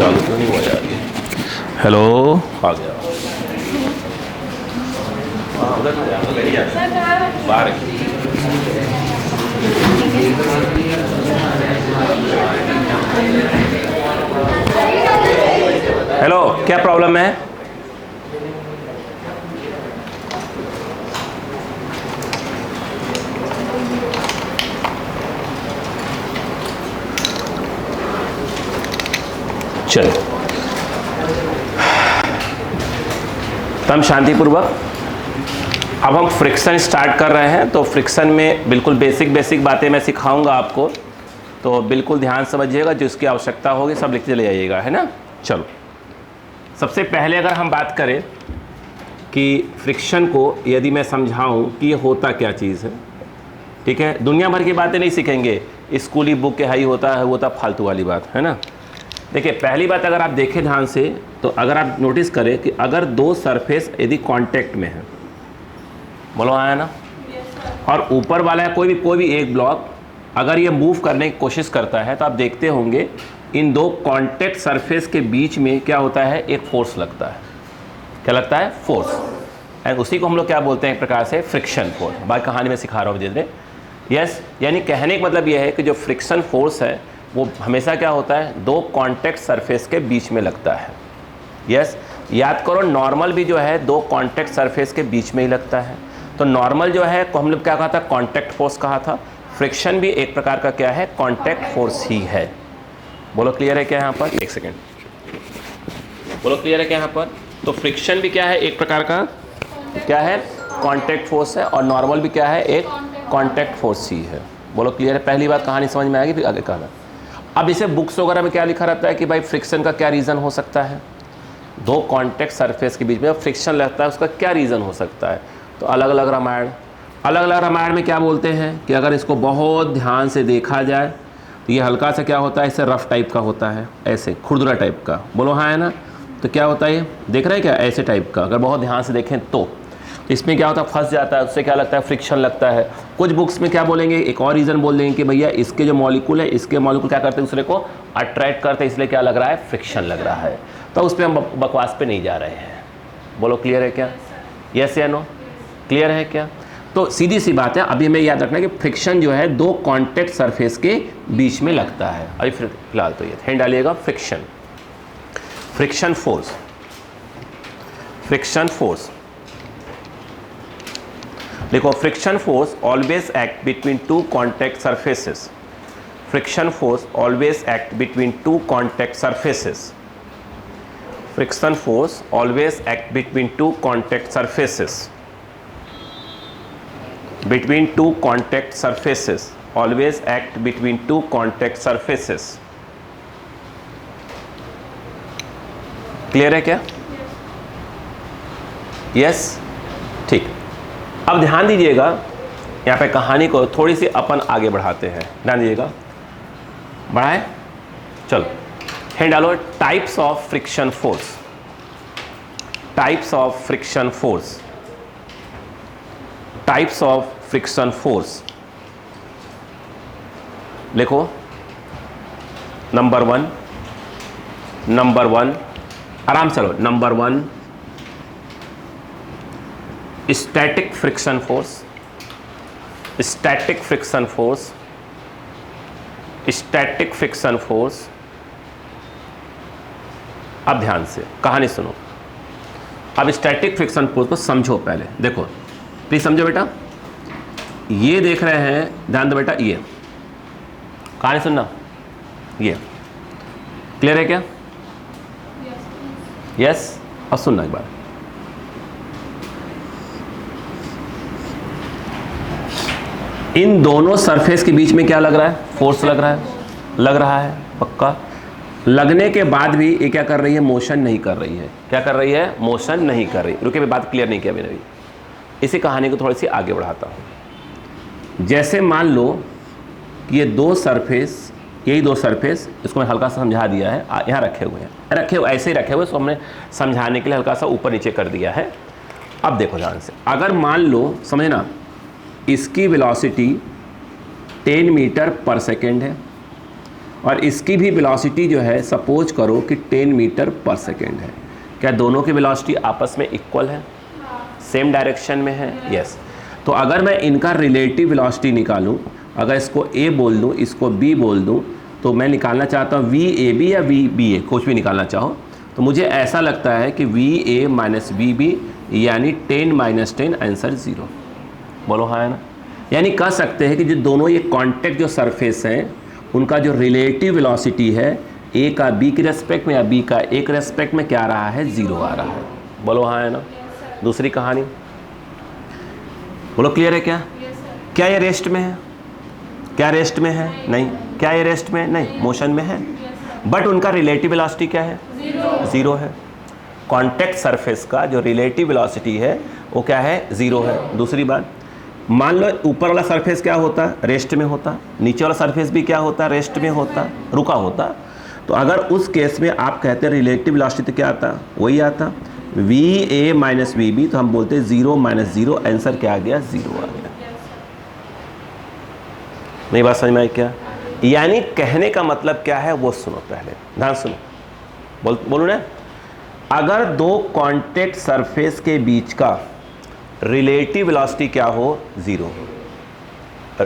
चालू तो नहीं हुआ यार ये। हेलो, आ गया। हाँ उधर ना जाना, बैठ जा बाहर। हेलो, क्या प्रॉब्लम है? चलो तम शांतिपूर्वक। अब हम फ्रिक्शन स्टार्ट कर रहे हैं। तो फ्रिक्शन में बिल्कुल बेसिक बातें मैं सिखाऊंगा आपको, तो बिल्कुल ध्यान समझिएगा। जो इसकी आवश्यकता होगी सब लिखते चले जाइएगा, है ना। चलो, सबसे पहले अगर हम बात करें कि फ्रिक्शन को यदि मैं समझाऊं कि ये होता क्या चीज़ है, ठीक है। दुनिया भर की बातें नहीं सीखेंगे, स्कूली बुक के हाई होता है, वो था फालतू वाली बात, है ना। देखिए, पहली बात अगर आप देखें ध्यान से, तो अगर आप नोटिस करें कि अगर दो सरफेस यदि कांटेक्ट में है, बोलो आया ना, और ऊपर वाला है कोई भी एक ब्लॉक अगर ये मूव करने की कोशिश करता है, तो आप देखते होंगे इन दो कांटेक्ट सरफेस के बीच में क्या होता है, एक फोर्स लगता है। क्या लगता है? फोर्स। एंड उसी को हम लोग क्या बोलते हैं, एक प्रकार से फ्रिक्शन फोर्स। बाकी कहानी में सिखा रहा हूँ धीरे धीरे। यस, यानी कहने का मतलब ये है कि जो फ्रिक्शन फोर्स है वो हमेशा क्या होता है, दो कांटेक्ट सरफेस के बीच में लगता है। यस, याद करो, नॉर्मल भी जो है दो कांटेक्ट सरफेस के बीच में ही लगता है। तो नॉर्मल जो है को हम लोग क्या कहा था, कांटेक्ट फोर्स कहा था। फ्रिक्शन भी एक प्रकार का क्या है, कांटेक्ट फोर्स ही है। बोलो क्लियर है क्या यहाँ पर? एक सेकेंड, बोलो क्लियर है क्या यहाँ पर? तो फ्रिक्शन भी क्या है, एक प्रकार का क्या है, कांटेक्ट फोर्स है, और नॉर्मल भी क्या है, एक कांटेक्ट फोर्स ही है। बोलो क्लियर है? पहली बात कहानी समझ में आएगी, फिर आगे कहना। अब इसे बुक्स वगैरह में क्या लिखा रहता है कि भाई फ्रिक्शन का क्या रीज़न हो सकता है, दो कांटेक्ट सरफेस के बीच में फ्रिक्शन लगता है, उसका क्या रीज़न हो सकता है। तो अलग अलग रामायण में क्या बोलते हैं कि अगर इसको बहुत ध्यान से देखा जाए तो ये हल्का सा क्या होता है, इससे रफ टाइप का होता है, ऐसे खुरदुरा टाइप का। बोलो हाँ है ना। तो क्या होता है, ये देख रहे हैं क्या, ऐसे टाइप का। अगर बहुत ध्यान से देखें तो इसमें क्या होता है, फंस जाता है, उससे क्या लगता है, फ्रिक्शन लगता है। कुछ बुक्स में क्या बोलेंगे, एक और रीज़न बोल देंगे कि भैया इसके जो मॉलिक्यूल है, इसके मॉलिक्यूल क्या करते हैं, दूसरे को अट्रैक्ट करते हैं, इसलिए क्या लग रहा है, फ्रिक्शन लग रहा है। तो उस पर हम बकवास पे नहीं जा रहे हैं। बोलो क्लियर है क्या? यस या नो? क्लियर है क्या? तो सीधी सी बात है, अभी हमें याद रखना है कि फ्रिक्शन जो है दो कांटेक्ट सरफेस के बीच में लगता है। अभी फिलहाल तो ये हेड डालिएगा, friction, friction force, friction force. देखो, friction force always act between two contact surfaces. Friction force always act between two contact surfaces. Friction force always act between two contact surfaces. Between two contact surfaces, always act between two contact surfaces. Clear है क्या? Yes, ठीक। अब ध्यान दीजिएगा, यहाँ पे कहानी को थोड़ी सी अपन आगे बढ़ाते हैं। ध्यान दीजिएगा, बढ़ाए, चलो हेड डालो। Types of friction force, types of friction force, types of friction force. लिखो, नंबर वन, आराम से लो। Number 1 static friction force, static friction force, static friction force. अब ध्यान से कहानी सुनो। अब स्टैटिक फ्रिक्शन फोर्स को समझो पहले। देखो प्लीज समझो बेटा, ये देख रहे हैं, ध्यान दो बेटा, ये कहानी सुनना, ये क्लियर है क्या? यस। अब सुनना एक बार, इन दोनों सरफेस के बीच में क्या लग रहा है, फोर्स लग रहा है, पक्का। लगने के बाद भी ये क्या कर रही है, मोशन नहीं कर रही है। क्या कर रही है? मोशन नहीं कर रही। रुके, बात क्लियर नहीं किया मैंने। इसी कहानी को थोड़ी सी आगे बढ़ाता हूँ। जैसे मान लो कि ये दो सरफेस, यही दो सरफेस, इसको मैं हल्का सा समझा दिया है, यहाँ रखे हुए ऐसे ही रखे हुए, इसको हमने समझाने के लिए हल्का सा ऊपर नीचे कर दिया है। अब देखो ध्यान से, अगर मान लो, समझना, इसकी वेलोसिटी 10 मीटर पर सेकेंड है और इसकी भी वेलोसिटी जो है सपोज करो कि 10 मीटर पर सेकेंड है। क्या दोनों की वेलोसिटी आपस में इक्वल है, सेम डायरेक्शन में है? यस। तो अगर मैं इनका रिलेटिव वेलोसिटी निकालूं, अगर इसको ए बोल दूं, इसको बी बोल दूं, तो मैं निकालना चाहता हूं वी ए बी या वी बी ए, कुछ भी निकालना चाहो, तो मुझे ऐसा लगता है कि V A minus V B यानी 10 माइनस 10 आंसर 0। बोलो हाँ है ना? यानी कह सकते हैं कि जो दोनों ये कॉन्टैक्ट जो सरफेस हैं उनका जो रिलेटिव वेलोसिटी है ए का बी के रेस्पेक्ट में या बी का ए के रेस्पेक्ट में क्या आ रहा है? 0 आ रहा है। बोलो हाँ है ना? दूसरी कहानी बोलो, क्लियर है क्या? क्या ये रेस्ट में है? क्या रेस्ट में है? नहीं। क्या ये रेस्ट में? नहीं, मोशन में है। बट उनका रिलेटिव वेलोसिटी क्या है? 0 है। कॉन्टैक्ट सरफेस का जो रिलेटिव वेलोसिटी है वो क्या है? 0 है। दूसरी बात, मान लो ऊपर वाला सरफेस क्या होता? रेस्ट में होता। नीचे वाला सरफेस भी क्या होता? रेस्ट में होता, रुका होता। तो अगर उस केस में आप कहते हैं रिलेटिव वेलोसिटी तो क्या आता? वही आता V A minus V B, तो हम बोलते हैं 0 माइनस 0, आंसर क्या आ गया? 0 आ गया। मेरी बात समझ में आई क्या? यानी कहने का मतलब क्या है वो सुनो, पहले ध्यान सुनो। बोलूँ ना, अगर दो कॉन्टैक्ट सरफेस के बीच का रिलेटिव वेलोसिटी क्या हो? 0 हो।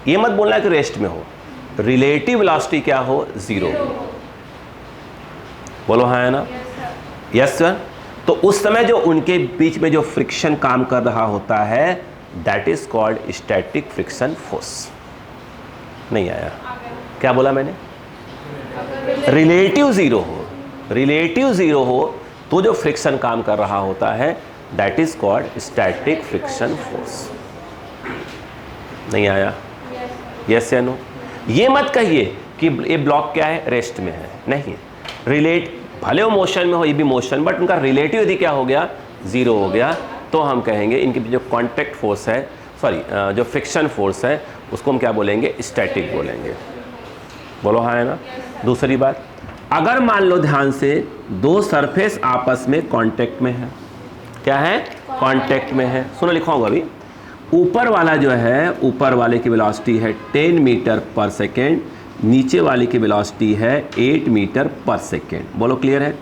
ये मत बोलना कि रेस्ट में हो, रिलेटिव वेलोसिटी क्या हो? 0 हो। बोलो हाँ है ना? Yes sir. तो उस समय जो उनके बीच में जो फ्रिक्शन काम कर रहा होता है that is called static friction force. नहीं आया? क्या बोला मैंने? रिलेटिव 0 हो, रिलेटिव 0 हो तो जो फ्रिक्शन काम कर रहा होता है that is called static friction force. नहीं आया? यस या नो? ये मत कहिए कि ये ब्लॉक क्या है? रेस्ट में है। नहीं, रिलेट भले वो मोशन में हो, ये भी मोशन, बट उनका रिलेटिव यदि क्या हो गया? 0 हो गया, तो हम कहेंगे इनकी जो कॉन्टैक्ट फोर्स है, सॉरी जो फ्रिक्शन फोर्स है उसको हम क्या बोलेंगे? स्टैटिक बोलेंगे। बोलो हाँ है ना? दूसरी बात, अगर मान लो ध्यान से दो सरफेस आपस में कांटेक्ट में है, क्या है? कांटेक्ट में है। सुनो लिखवाऊंगा अभी। ऊपर वाला जो है, ऊपर वाले की वेलोसिटी है 10 मीटर पर सेकेंड, नीचे वाले की वेलोसिटी है 8 मीटर पर सेकेंड। बोलो क्लियर है?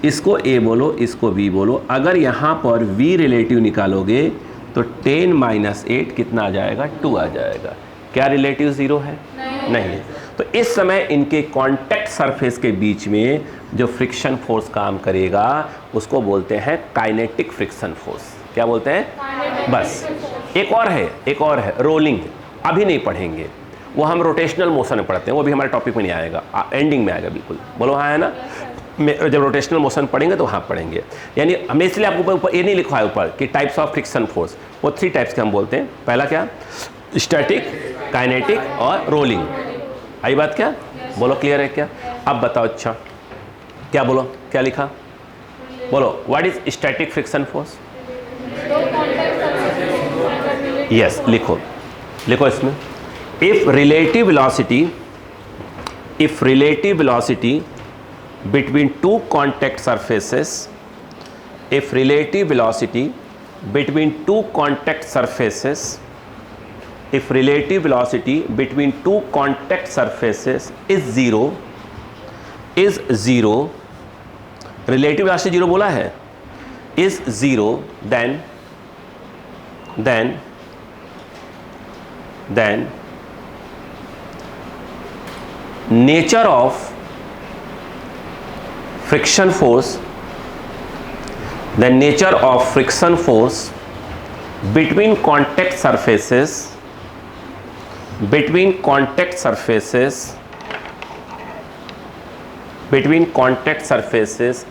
इसको ए बोलो, इसको बी बोलो। अगर यहाँ पर v रिलेटिव निकालोगे तो 10 माइनस 8 कितना आ जाएगा? 2 आ जाएगा। क्या रिलेटिव 0 है? नहीं। तो इस समय इनके कांटेक्ट सरफेस के बीच में जो फ्रिक्शन फोर्स काम करेगा उसको बोलते हैं काइनेटिक फ्रिक्शन फोर्स। क्या बोलते हैं? बस एक और है रोलिंग। अभी नहीं पढ़ेंगे, वो हम रोटेशनल मोशन में पढ़ते हैं, वो भी हमारे टॉपिक में नहीं आएगा, एंडिंग में आएगा बिल्कुल। बोलो हाँ है ना? जब रोटेशनल मोशन पढ़ेंगे तो हाँ पढ़ेंगे। यानी हमें इसलिए आपको ऊपर ये नहीं लिखा है ऊपर कि टाइप्स ऑफ फ्रिक्शन फोर्स, वो 3 टाइप्स के हम बोलते हैं। पहला क्या? स्टैटिक, काइनेटिक और रोलिंग। आई बात क्या? बोलो क्लियर है क्या? अब बताओ। अच्छा क्या बोलो, क्या लिखा? बोलो what is static friction force? Yes, लिखो इसमें। If relative velocity between two contact surfaces, if relative velocity between two contact surfaces is zero, relative velocity 0 बोला है, is 0, then nature of friction force between contact surfaces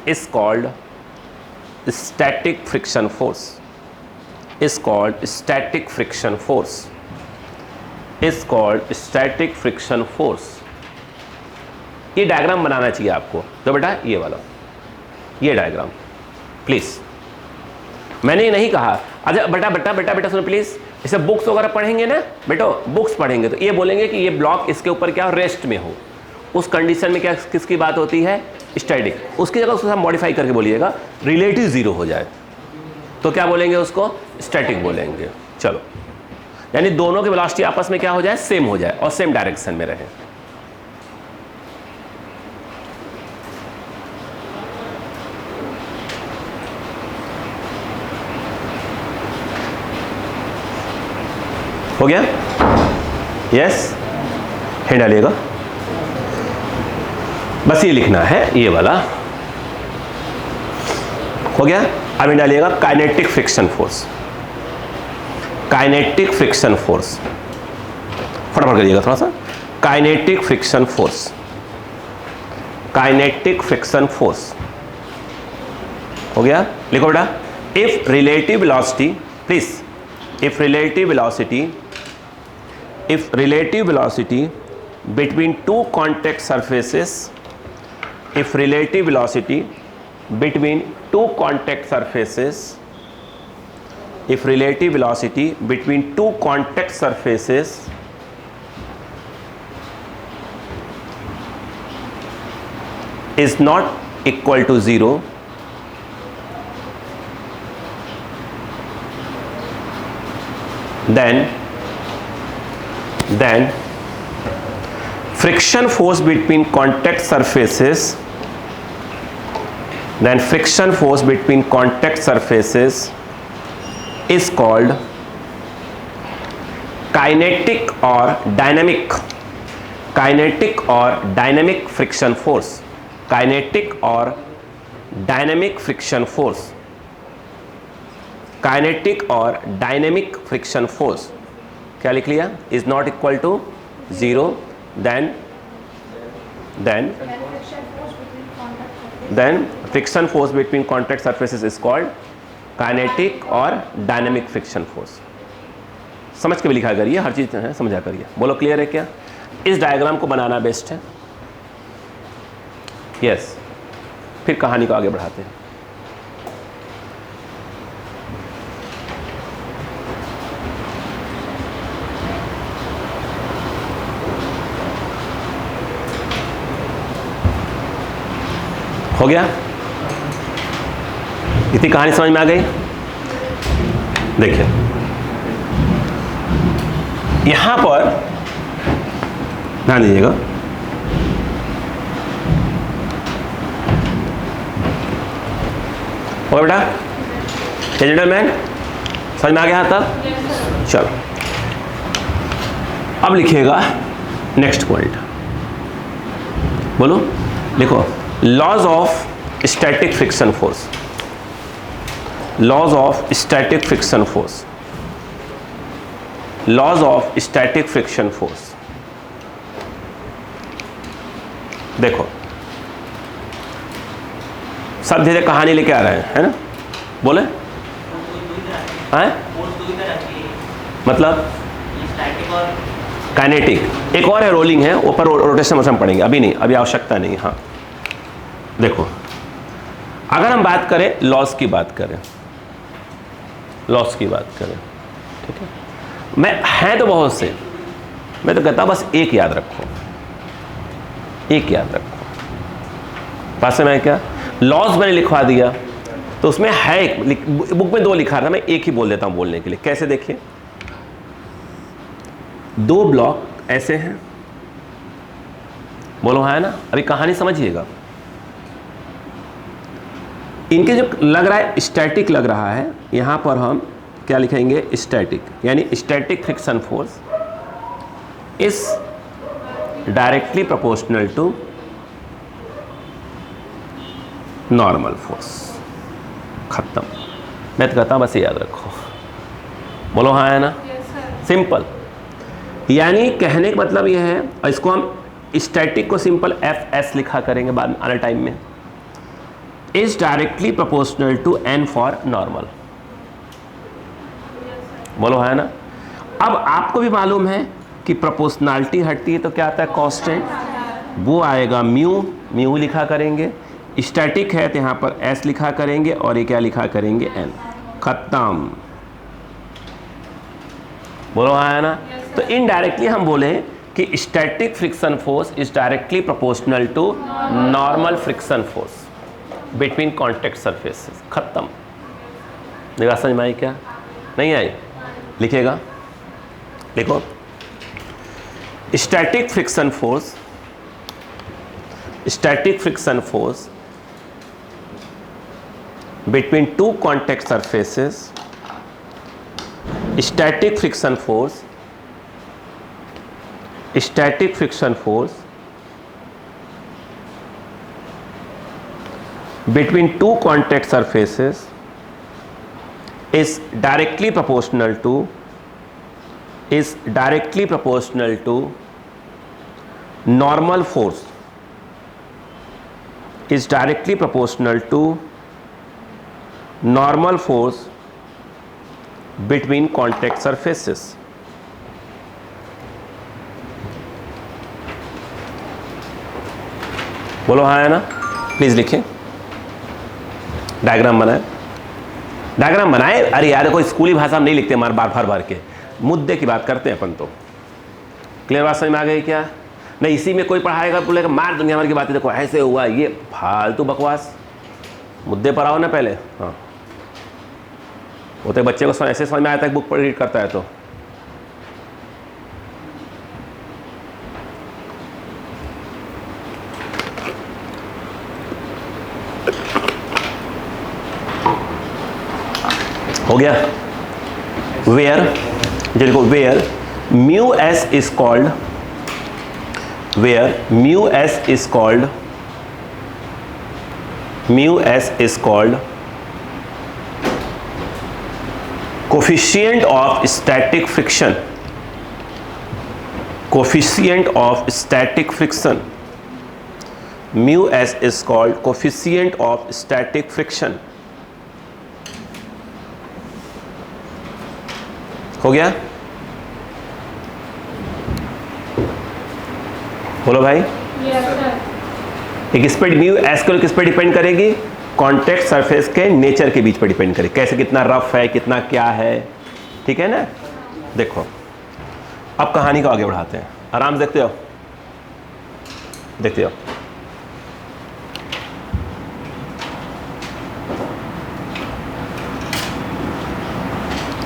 is called static friction force. ये diagram बनाना चाहिए आपको। तो बेटा ये वाला, ये डायग्राम प्लीज़। मैंने ये नहीं कहा अच्छा बेटा सुनो प्लीज़, इसे बुक्स वगैरह पढ़ेंगे ना बेटो, बुक्स पढ़ेंगे तो ये बोलेंगे कि ये ब्लॉक इसके ऊपर क्या रेस्ट में हो, उस कंडीशन में क्या किसकी बात होती है? स्टैटिक। उसकी जगह उसको मॉडिफाई करके बोलिएगा रिलेटिव 0 हो जाए तो क्या बोलेंगे? उसको स्टैटिक बोलेंगे। चलो, यानी दोनों की वेलोसिटी आपस में क्या हो जाए? सेम हो जाए और सेम डायरेक्शन में रहे। हो गया? यस, है डालिएगा, बस ये लिखना है, ये वाला हो गया। अब ये डालिएगा kinetic friction force, kinetic friction force, फटाफट करिएगा थोड़ा सा। Kinetic friction force, kinetic friction force हो गया, लिखो बेटा। If relative velocity, please, if relative velocity, if relative velocity between two contact surfaces, if relative velocity between two contact surfaces, if relative velocity between two contact surfaces is not equal to 0, then friction force between contact surfaces, then friction force between contact surfaces is called kinetic or dynamic, kinetic or dynamic friction force, kinetic or dynamic friction force, kinetic or dynamic friction force। क्या लिख लिया? Is not equal to 0, then friction force between contact surfaces is called kinetic और dynamic friction force. समझ के भी लिखा करिए, हर चीज है समझा करिए। बोलो क्लियर है क्या? इस डायग्राम को बनाना बेस्ट है। यस, फिर कहानी को आगे बढ़ाते हैं। हो गया? इतनी कहानी समझ में आ गई? देखिए यहां पर ध्यान दीजिएगा, हो बेटा, जेंटलमैन समझ में आ गया तक? चलो अब लिखिएगा नेक्स्ट पॉइंट। बोलो, लिखो laws of static friction force, laws of static friction force, laws of static friction force. देखो सब धीरे कहानी लेके आ रहे हैं, है ना? बोले हैं? मतलब काइनेटिक, एक और है रोलिंग है, ऊपर रोटेशन मोशन पढ़ेंगे, अभी नहीं, अभी आवश्यकता नहीं। हाँ देखो, अगर हम बात करें लॉस की बात करें, लॉस की बात करें, ठीक है, मैं हैं तो बहुत से, मैं तो कहता बस एक याद रखो, एक याद रखो। पास में क्या लॉस मैंने लिखवा दिया तो उसमें है एक, बुक में 2 लिखा था, मैं एक ही बोल देता हूं बोलने के लिए। कैसे? देखिए 2 ब्लॉक ऐसे हैं, बोलो है ना? अभी कहानी समझिएगा। इनके जो लग रहा है स्टैटिक लग रहा है, यहां पर हम क्या लिखेंगे? स्टैटिक, यानी static friction force is directly proportional to normal force. खत्म। मैं तो कहता हूं बस याद रखो। बोलो हाँ है ना? सिंपल। यानी कहने का मतलब यह है, और इसको हम स्टैटिक को सिंपल एफ एस लिखा करेंगे बाद आने टाइम में, is directly proportional to N for normal. बोलो है ना? अब आपको भी मालूम है कि प्रोपोर्शनैलिटी हटती है तो क्या आता है? कांस्टेंट, वो आएगा म्यू, म्यू लिखा करेंगे। स्टैटिक है तो यहाँ पर एस लिखा करेंगे और ये क्या लिखा करेंगे? एन। खत्म। बोलो है ना? तो इनडायरेक्टली हम बोले कि static friction force is directly proportional to normal friction force between contact surfaces. खत्म। देखा समझ में आई क्या? नहीं आई? लिखेगा, लिखो static friction force, static friction force between two contact surfaces, static friction force static friction force between two contact surfaces is directly proportional to normal force, is directly proportional to normal force between contact surfaces. बोलो हाँ है ना? Please लिखें, diagram बनाए। अरे यार कोई स्कूली भाषा में नहीं लिखते हमारे बार के, मुद्दे की बात करते हैं अपन। तो क्लियर बात समझ में आ गई क्या? नहीं इसी में कोई पढ़ाएगा बोलेगा मार दुनिया भर की बातें, देखो ऐसे हुआ, ये फालतू बकवास। मुद्दे पर आओ ना पहले। हाँ वो तो बच्चे को ऐसे समझ में आता है बुक पर रीड करता है तो। हो गया? Where mu S is called, coefficient of static friction, mu s is called coefficient of static friction। हो गया? बोलो भाई। एक किस पे म्यू एस को किस पे डिपेंड करेगी? कॉन्टेक्ट सरफेस के नेचर के बीच पे डिपेंड करेगी, कैसे कितना रफ है, कितना क्या है, ठीक है ना? देखो अब कहानी को आगे बढ़ाते हैं, आराम से देखते हो।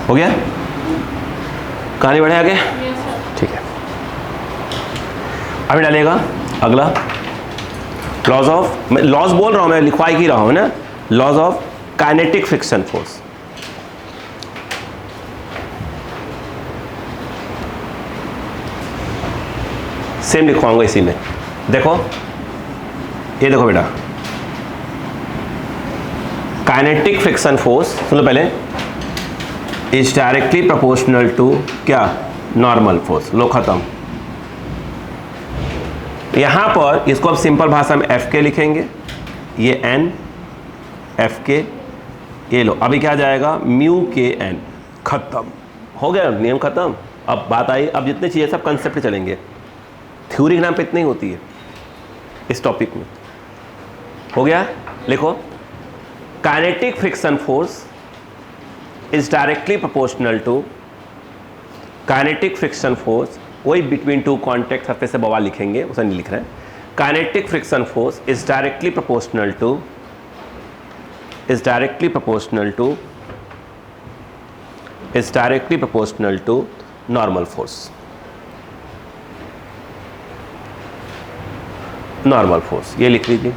हो गया? कहानी बढ़े आगे? ठीक है, अभी डालेगा अगला लॉज बोल रहा हूं मैं, लिखवा ही रहा हूं ना। Laws of kinetic friction force. Same लिखवाऊंगा इसी में। देखो ये देखो बेटा, काइनेटिक फ्रिक्शन फोर्स सुन लो पहले, इज डायरेक्टली प्रोपोर्शनल टू क्या? Normal force. लो खत्म। यहां पर इसको अब सिंपल भाषा में एफ के लिखेंगे, ये एन एफ के, ये लो अभी क्या जाएगा? म्यू के एन। खत्म, हो गया नियम खत्म। अब बात आई, अब जितनी चीजें सब कंसेप्ट चलेंगे, थ्योरी के नाम पे इतनी ही होती है इस टॉपिक में। हो गया? लिखो, kinetic friction force is directly proportional to kinetic friction force, वही between two contact surface से बवाल लिखेंगे, उसे नहीं लिख रहे हैं। kinetic friction force is directly proportional to normal force। ये लिख लीजिए।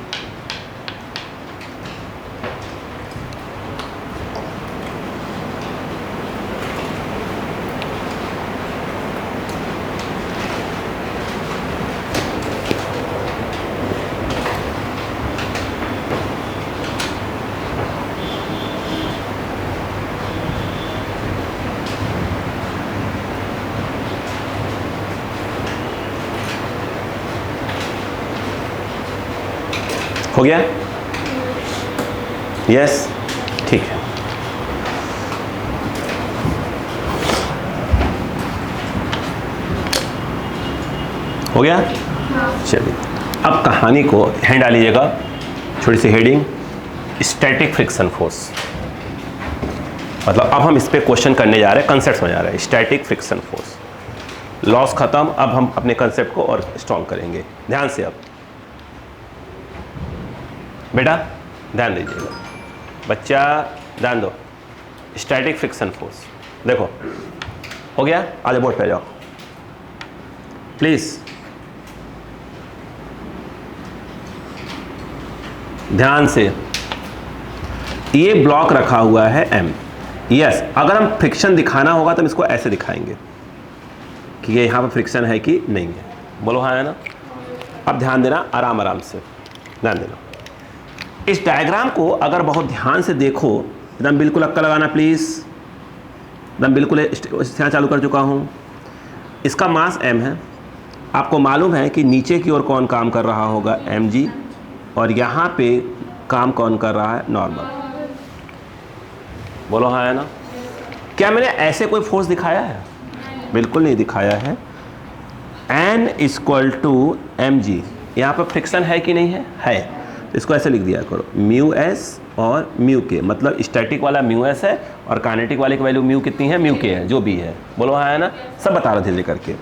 हो गया? यस, ठीक है। हो गया? चलिए अब कहानी को हैंड डालिएगा, छोटी सी हेडिंग, स्टैटिक फ्रिक्शन फोर्स। मतलब अब हम इस पे क्वेश्चन करने जा रहे हैं, कंसेप्ट समझ आ रहा है। स्टैटिक फ्रिक्शन फोर्स, लॉस खत्म, अब हम अपने कंसेप्ट को और स्ट्रॉन्ग करेंगे। ध्यान से अब बेटा ध्यान दीजिएगा, बच्चा ध्यान दो। स्टैटिक फ्रिक्शन फोर्स देखो, हो गया? आगे बोर्ड पे जाओ प्लीज, ध्यान से। ये ब्लॉक रखा हुआ है M। यस, अगर हम फ्रिक्शन दिखाना होगा तो हम इसको ऐसे दिखाएंगे कि ये यहां पर फ्रिक्शन है कि नहीं है। बोलो हाँ है ना। अब ध्यान देना, आराम आराम से ध्यान देना। इस डायग्राम को अगर बहुत ध्यान से देखो, एकदम बिल्कुल अक्का लगाना प्लीज़, एकदम बिल्कुल यहाँ चालू कर चुका हूँ। इसका मास m है, आपको मालूम है कि नीचे की ओर कौन काम कर रहा होगा, mg, और यहाँ पे काम कौन कर रहा है, नॉर्मल। बोलो हाँ है ना। क्या मैंने ऐसे कोई फोर्स दिखाया है? बिल्कुल नहीं दिखाया है। N = mg, यहाँ पर फ्रिक्शन है कि नहीं है? है। तो इसको ऐसे लिख दिया करो, μs और μk, मतलब स्टैटिक वाला μs है और काइनेटिक वाले की वैल्यू μ कितनी है, μk है, जो भी है। बोलो हाँ है ना। सब बता रहे धीरे करके।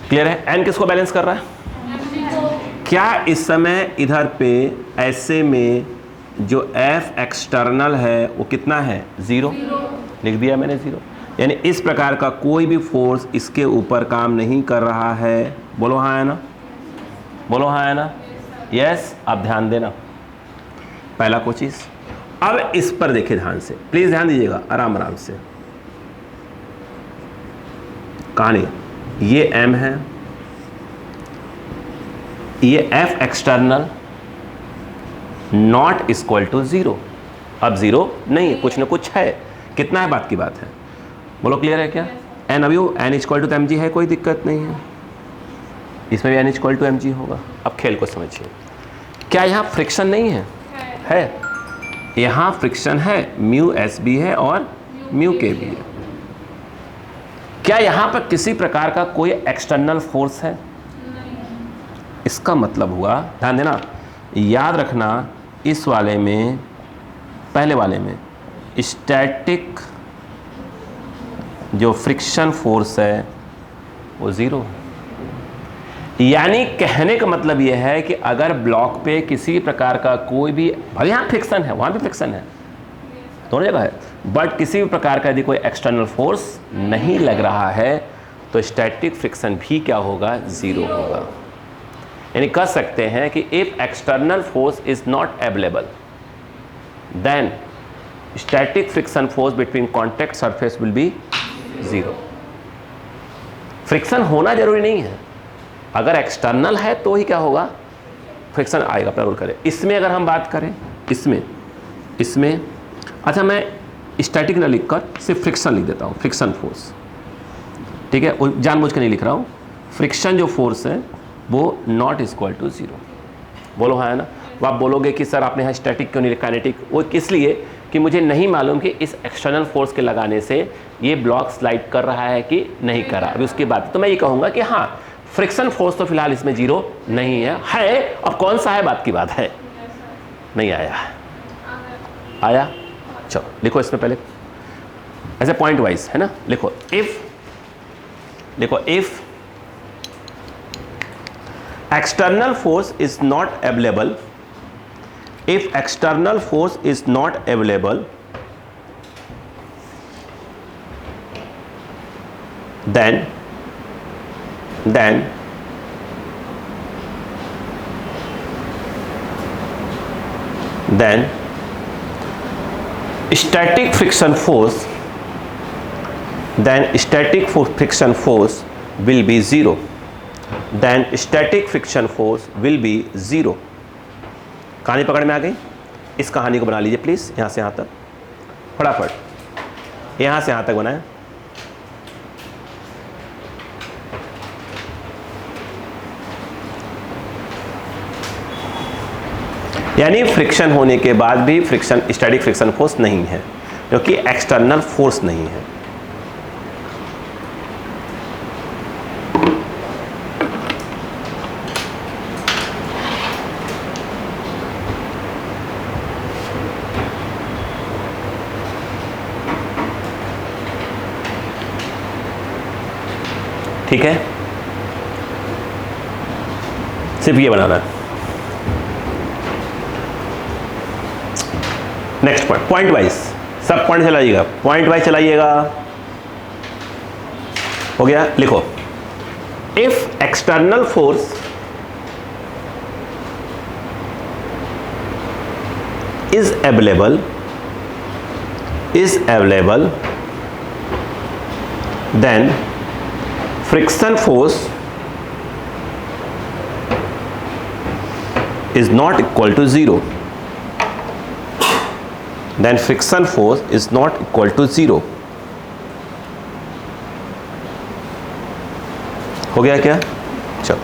क्लियर है? n किसको बैलेंस कर रहा है? क्या इस समय इधर पे ऐसे में जो F एक्सटर्नल है वो कितना है? 0। लिख दिया मैंने 0। यानी इस प्रकार का कोई भी फोर्स इसके ऊपर काम नहीं कर रहा है। बोलो हाँ है ना। बोलो हाँ है ना। यस। अब ध्यान देना, पहला कोई चीज़। अब इस पर देखिए ध्यान से, प्लीज़ ध्यान दीजिएगा, आराम आराम से। कहानी ये M है, ये F एक्सटर्नल नॉट = 0। अब 0 नहीं, कुछ ना कुछ है। कितना है, बात की बात है। बोलो क्लियर है क्या? n अभी n = mg है, कोई दिक्कत नहीं है। इसमें भी n = mg होगा। अब खेल को समझिए। क्या यहाँ फ्रिक्शन नहीं है? है। यहाँ फ्रिक्शन है, μs भी है और μk भी है। क्या यहाँ पर किसी प्रकार का कोई एक्सटर्नल फोर्स है? इसका मतलब हुआ, ध्यान देना, याद रखना, इस वाले में, पहले वाले में स्टैटिक जो फ्रिक्शन फोर्स है वो 0। यानी कहने का मतलब यह है कि अगर ब्लॉक पे किसी प्रकार का कोई भी, भले यहाँ फ्रिक्शन है, वहाँ भी फ्रिक्शन है, दोनों जगह है, बट किसी भी प्रकार का यदि कोई एक्सटर्नल फोर्स नहीं लग रहा है तो स्टैटिक फ्रिक्शन भी क्या होगा? 0 होगा। यानी कह सकते हैं कि if external force is not available then static friction force between contact surface will be 0। Friction होना जरूरी नहीं है, अगर एक्सटर्नल है तो ही क्या होगा, फ्रिक्शन आएगा, अपना रोल करे। इसमें अगर हम बात करें, इसमें अच्छा, मैं स्टैटिक ना लिखकर सिर्फ फ्रिक्शन लिख देता हूँ, फ्रिक्शन फोर्स, ठीक है, वो जानबूझ के नहीं लिख रहा हूँ। फ्रिक्शन जो फोर्स है वो नॉट = 0। बोलो हाँ है ना। वो आप बोलोगे कि सर आपने यहाँ स्टैटिक क्यों नहीं लिखा, काइनेटिक? वो इसलिए कि मुझे नहीं मालूम कि इस एक्सटर्नल फोर्स के लगाने से ये ब्लॉक स्लाइड कर रहा है कि नहीं कर रहा। अभी उसकी बात, तो मैं ये कहूँगा कि हाँ, फ्रिक्शन फोर्स तो फिलहाल इसमें 0 नहीं है। अब कौन सा है, बात की बात है। नहीं आया। चलो लिखो इसमें पहले ऐसे पॉइंट वाइज, है ना। लिखो if external force is not available, if external force is not available, then static friction force will be 0. Then static friction force will be 0. कहानी पकड़ में आ गई? इस कहानी को बना लीजिए प्लीज, यहां से यहां तक, फटाफट यहां से यहां तक बनाएं। यानी फ्रिक्शन होने के बाद भी फ्रिक्शन, स्टैटिक फ्रिक्शन फोर्स नहीं है, क्योंकि एक्सटर्नल फोर्स नहीं है। ठीक है, सिर्फ ये बनाना है। नेक्स्ट पॉइंट वाइज, सब पॉइंट चलाइएगा, पॉइंट वाइज चलाइएगा। हो गया, लिखो if external force is available then friction force is not equal to 0, then friction force is not equal to 0. हो गया क्या? चलो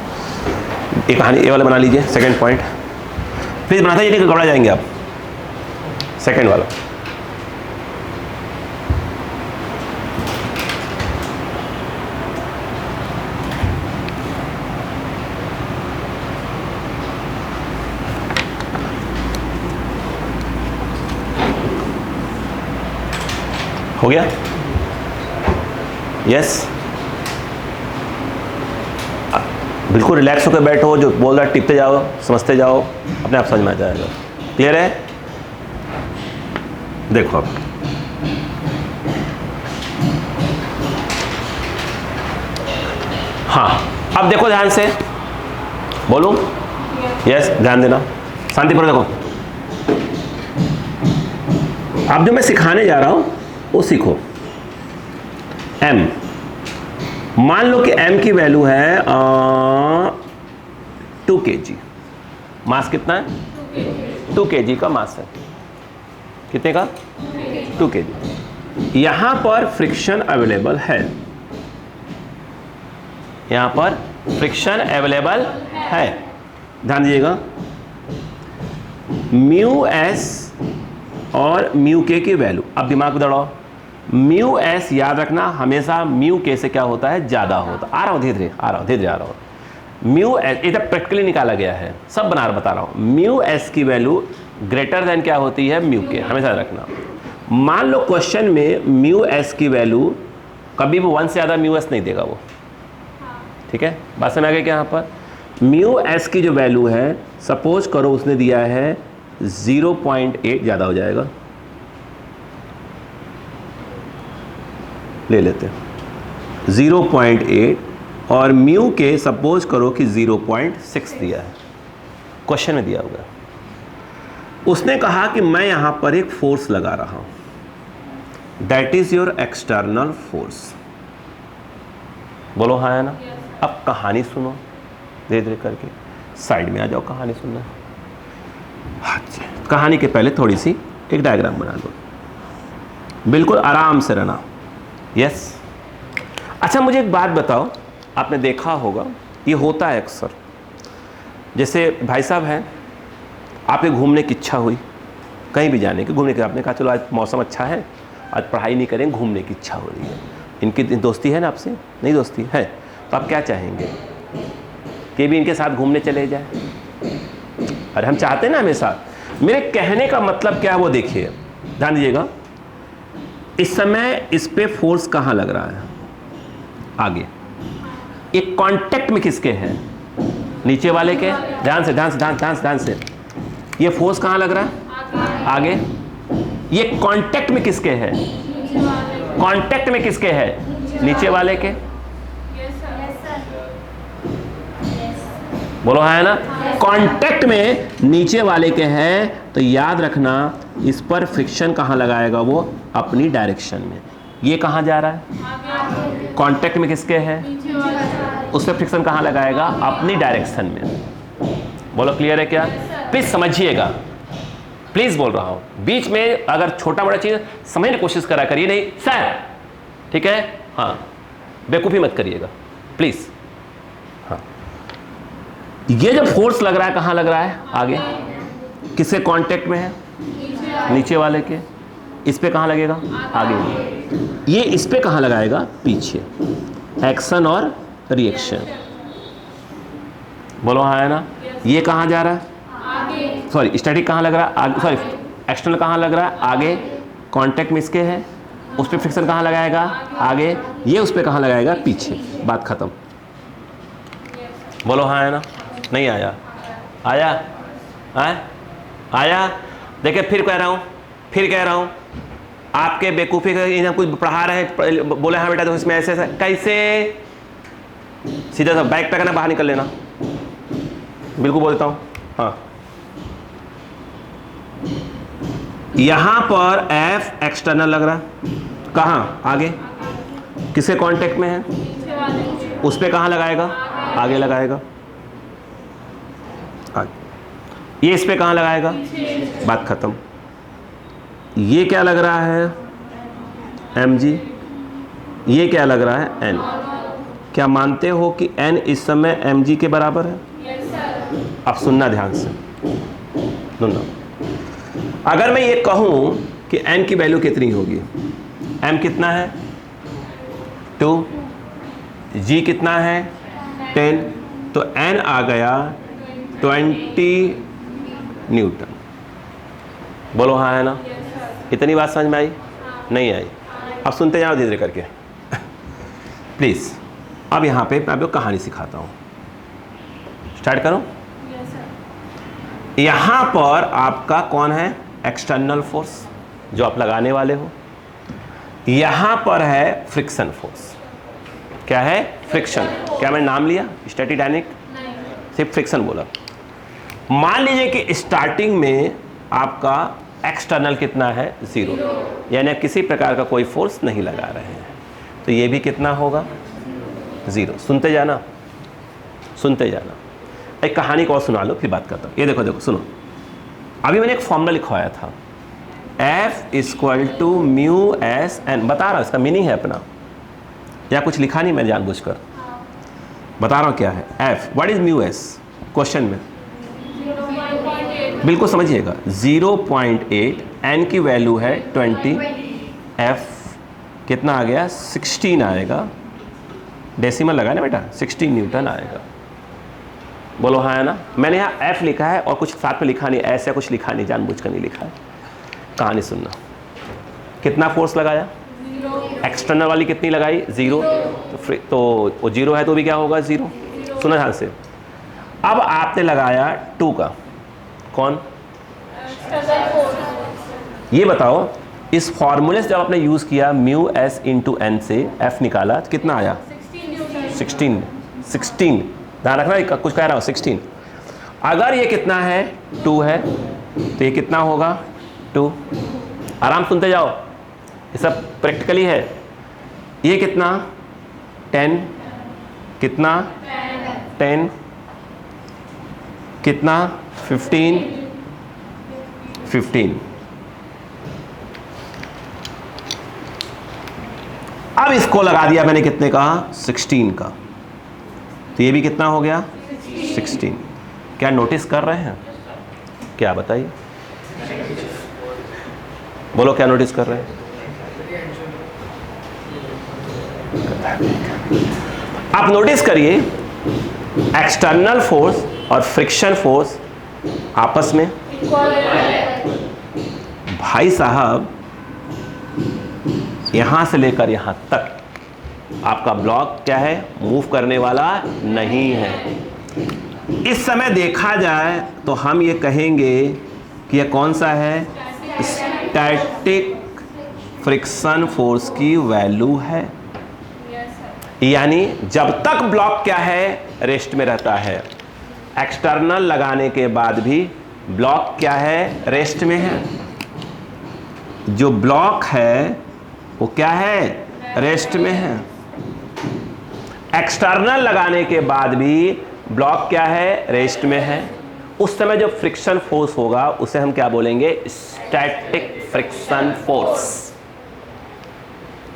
एक कहानी ये वाला बना लीजिए, सेकंड पॉइंट प्लीज बनाता ये नहीं घबरा जाएंगे आप। सेकंड वाला हो गया? यस बिल्कुल रिलैक्स होकर बैठो, जो बोल रहा है टिपते जाओ, समझते जाओ, अपने आप समझ में आ जाएगा। क्लियर है? देखो अब हाँ, अब देखो ध्यान से, बोलूं? यस ध्यान देना, शांतिपूर्वक देखो। अब जो मैं सिखाने जा रहा हूं वो सीखो। m, मान लो कि m की वैल्यू है 2 kg। मास कितना है? 2 kg का मास है। कितने का? 2 kg। यहां पर फ्रिक्शन अवेलेबल है, यहां पर फ्रिक्शन अवेलेबल है। ध्यान दीजिएगा, म्यू एस और म्यू के की वैल्यू, अब दिमाग दौड़ाओ। म्यू एस याद रखना हमेशा म्यू के से क्या होता है? ज्यादा होता। आ रहा हूं धीरे धीरे आ रहा हूं। म्यू एस इधर प्रैक्टिकली निकाला गया है, सब बता रहा हूं। म्यू एस की वैल्यू ग्रेटर देन क्या होती है? म्यू के, हमेशा रखना। मान लो क्वेश्चन में म्यू एस की वैल्यू कभी भी 1 से ज्यादा म्यू एस नहीं देगा वो, ठीक है? बात समझ आ गई क्या? यहाँ पर म्यू एस की जो वैल्यू है, सपोज करो उसने दिया है 0.8, ज्यादा हो जाएगा, ले लेते हैं 0.8, और म्यू के सपोज करो कि 0.6 दिया है, क्वेश्चन में दिया हुआ है। उसने कहा कि मैं यहां पर एक फोर्स लगा रहा हूं, that is your external force. बोलो हाँ है ना? अब कहानी सुनो धीरे धीरे करके, साइड में आ जाओ, कहानी सुनना। कहानी के पहले थोड़ी सी एक डायग्राम बना लो, बिल्कुल आराम से रहना। यस अच्छा मुझे एक बात बताओ, आपने देखा होगा ये होता है अक्सर, जैसे भाई साहब हैं, आपके घूमने की इच्छा हुई, कहीं भी जाने की, घूमने की, आपने कहा चलो आज मौसम अच्छा है, आज पढ़ाई नहीं करेंगे, घूमने की इच्छा हो रही है। इनकी दोस्ती है ना आपसे? नहीं दोस्ती है, तो आप क्या चाहेंगे कि भी इनके साथ घूमने चले जाए? अरे हम चाहते हैं ना हमेशा। मेरे कहने का मतलब क्या है वो देखिए, ध्यान दीजिएगा। इस समय इस पे फोर्स कहां लग रहा है? आगे। एक कांटेक्ट में किसके हैं? नीचे वाले के। ध्यान से ध्यान से ध्यान ध्यान ध्यान से, ये फोर्स कहां लग रहा है? आगे। ये कांटेक्ट में किसके है? कांटेक्ट में किसके है? नीचे वाले के। बोलो है ना? कांटेक्ट में नीचे वाले के हैं, तो याद रखना इस पर फ्रिक्शन कहां लगाएगा वो? अपनी डायरेक्शन में। ये कहां जा रहा है? कांटेक्ट में किसके है? उस पर फ्रिक्शन कहां लगाएगा? अपनी डायरेक्शन में। बोलो क्लियर है क्या? प्लीज समझिएगा, प्लीज बोल रहा हूं। बीच में अगर छोटा बड़ा चीज समझने की कोशिश करा करिए, नहीं सर, ठीक है? हाँ, बेवकूफी मत करिएगा प्लीज। हाँ, ये जो फोर्स लग रहा है कहां लग रहा है? आगे। किसके कांटेक्ट में है? नीचे वाले के। इस पे कहां लगेगा? आगे। ये इस पे कहां लगाएगा? पीछे। एक्शन और रिएक्शन। बोलो हाँ है ना? ये कहां जा रहा है? आगे। सॉरी, स्टैटिक कहां लग रहा है? आगे। सॉरी, एक्सटर्नल कहां लग रहा है? आगे। कांटेक्ट में इसके है, उस पे फ्रिक्शन कहां लगाएगा? आगे। ये उस पे कहां लगाएगा? पीछे। बात खत्म। बोलो हाँ है ना? नहीं आया? आया? आया? देखिए फिर कह रहा हूं, आपके बेवकूफ़ी का कुछ पढ़ा रहे हैं, बोले हाँ बेटा तो इसमें ऐसे ऐसे, कैसे? सीधा सा बैग पे करना, बाहर निकल लेना, बिल्कुल बोल देता हूं। हाँ, यहां पर F एक्सटर्नल लग रहा है, कहां? आगे। किसके कांटेक्ट में है? उस पे कहां लगाएगा? आगे लगाएगा। आगे। ये इस पे कहाँ लगाएगा, बात खत्म। ये क्या लग रहा है mg, ये क्या लग रहा है n। क्या मानते हो कि n इस समय mg के बराबर है? अब सुनना ध्यान से, सुनना। अगर मैं ये कहूं कि n की वैल्यू कितनी होगी, m कितना है 2, g कितना है 10, तो n आ गया 20 न्यूटन। बोलो हाँ है ना? इतनी बात समझ में आई? नहीं आई? अब सुनते जाओ धीरे करके प्लीज़। अब यहाँ पे मैं आपको कहानी सिखाता हूँ, स्टार्ट करूँ। यहाँ पर आपका कौन है, एक्सटर्नल फोर्स जो आप लगाने वाले हो। यहाँ पर है फ्रिक्शन फोर्स। क्या है, फ्रिक्शन। क्या मैंने नाम लिया स्टैटिक डायनेमिक? सिर्फ फ्रिक्शन बोला। मान लीजिए कि स्टार्टिंग में आपका एक्सटर्नल कितना है 0, यानी आप किसी प्रकार का कोई फोर्स नहीं लगा रहे हैं, तो ये भी कितना होगा 0। सुनते जाना, सुनते जाना। एक कहानी को और सुना लो फिर बात करता हूँ। ये देखो देखो सुनो, अभी मैंने एक फॉर्मूला लिखवाया था, F = μs(n). बता रहा हूँ इसका मीनिंग है अपना, या कुछ लिखा नहीं मैं जानबूझकर बता रहा हूँ क्या है। F what is μs question में, बिल्कुल समझिएगा 0.8, n की वैल्यू है 20, F कितना आ गया 16 आएगा, डेसिमल लगा ना बेटा, 16 न्यूटन आएगा। बोलो हाँ है ना? मैंने यहाँ F लिखा है और कुछ साथ में लिखा नहीं, ऐसा कुछ लिखा नहीं, जानबूझकर नहीं लिखा है। कहानी सुनना, कितना फोर्स लगाया, एक्सटर्नल वाली कितनी लगाई 0, तो वो 0 है तो भी क्या होगा 0। सुना ध्यान से। अब आपने लगाया 2 का, कौन, ये बताओ इस फॉर्मूले से जब आपने यूज़ किया μs × n से F निकाला तो कितना आया 16। ध्यान रखना, कुछ कह रहा हूँ 16। अगर ये कितना है 2 है तो ये कितना होगा 2। आराम सुनते जाओ, ये सब प्रैक्टिकली है। ये कितना 10, कितना 10, कितना 15, 15। अब इसको लगा दिया मैंने कितने का 16 का, तो ये भी कितना हो गया 16। क्या नोटिस कर रहे हैं, क्या बताइए, बोलो क्या नोटिस कर रहे हैं। आप नोटिस करिए एक्सटर्नल फोर्स और फ्रिक्शन फोर्स आपस में, भाई साहब यहां से लेकर यहां तक आपका ब्लॉक क्या है, मूव करने वाला नहीं है। इस समय देखा जाए तो हम ये कहेंगे कि यह कौन सा है, स्टैटिक फ्रिक्शन फोर्स की वैल्यू है। यानी जब तक ब्लॉक क्या है, रेस्ट में रहता है। एक्सटर्नल लगाने के बाद भी ब्लॉक क्या है, रेस्ट में है। जो ब्लॉक है वो क्या है, रेस्ट में है। एक्सटर्नल लगाने के बाद भी ब्लॉक क्या है, रेस्ट में है। उस समय जो फ्रिक्शन फोर्स होगा उसे हम क्या बोलेंगे, स्टैटिक फ्रिक्शन फोर्स।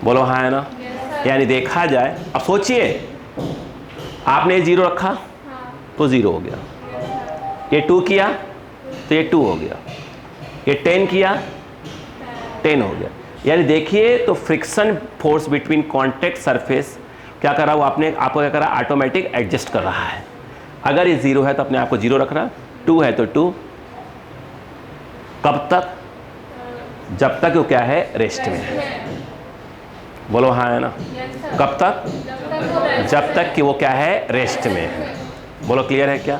बोलो हाँ है ना? यानी देखा जाए, अब सोचिए आपने 0 रखा तो 0 हो गया, ये 2 किया तो ये 2 हो गया, ये 10 किया 10 हो गया। यानी देखिए तो friction force between contact surface क्या कर रहा है, वो आपने आपको क्या कर रहा है, ऑटोमेटिक एडजस्ट कर रहा है। अगर ये 0 है तो अपने आप को 0 रखना, 2 है तो 2। कब तक, जब तक वो क्या है, रेस्ट में है। बोलो हाँ है ना? कब तक, जब तक कि वो क्या है, रेस्ट में है। बोलो क्लियर है क्या?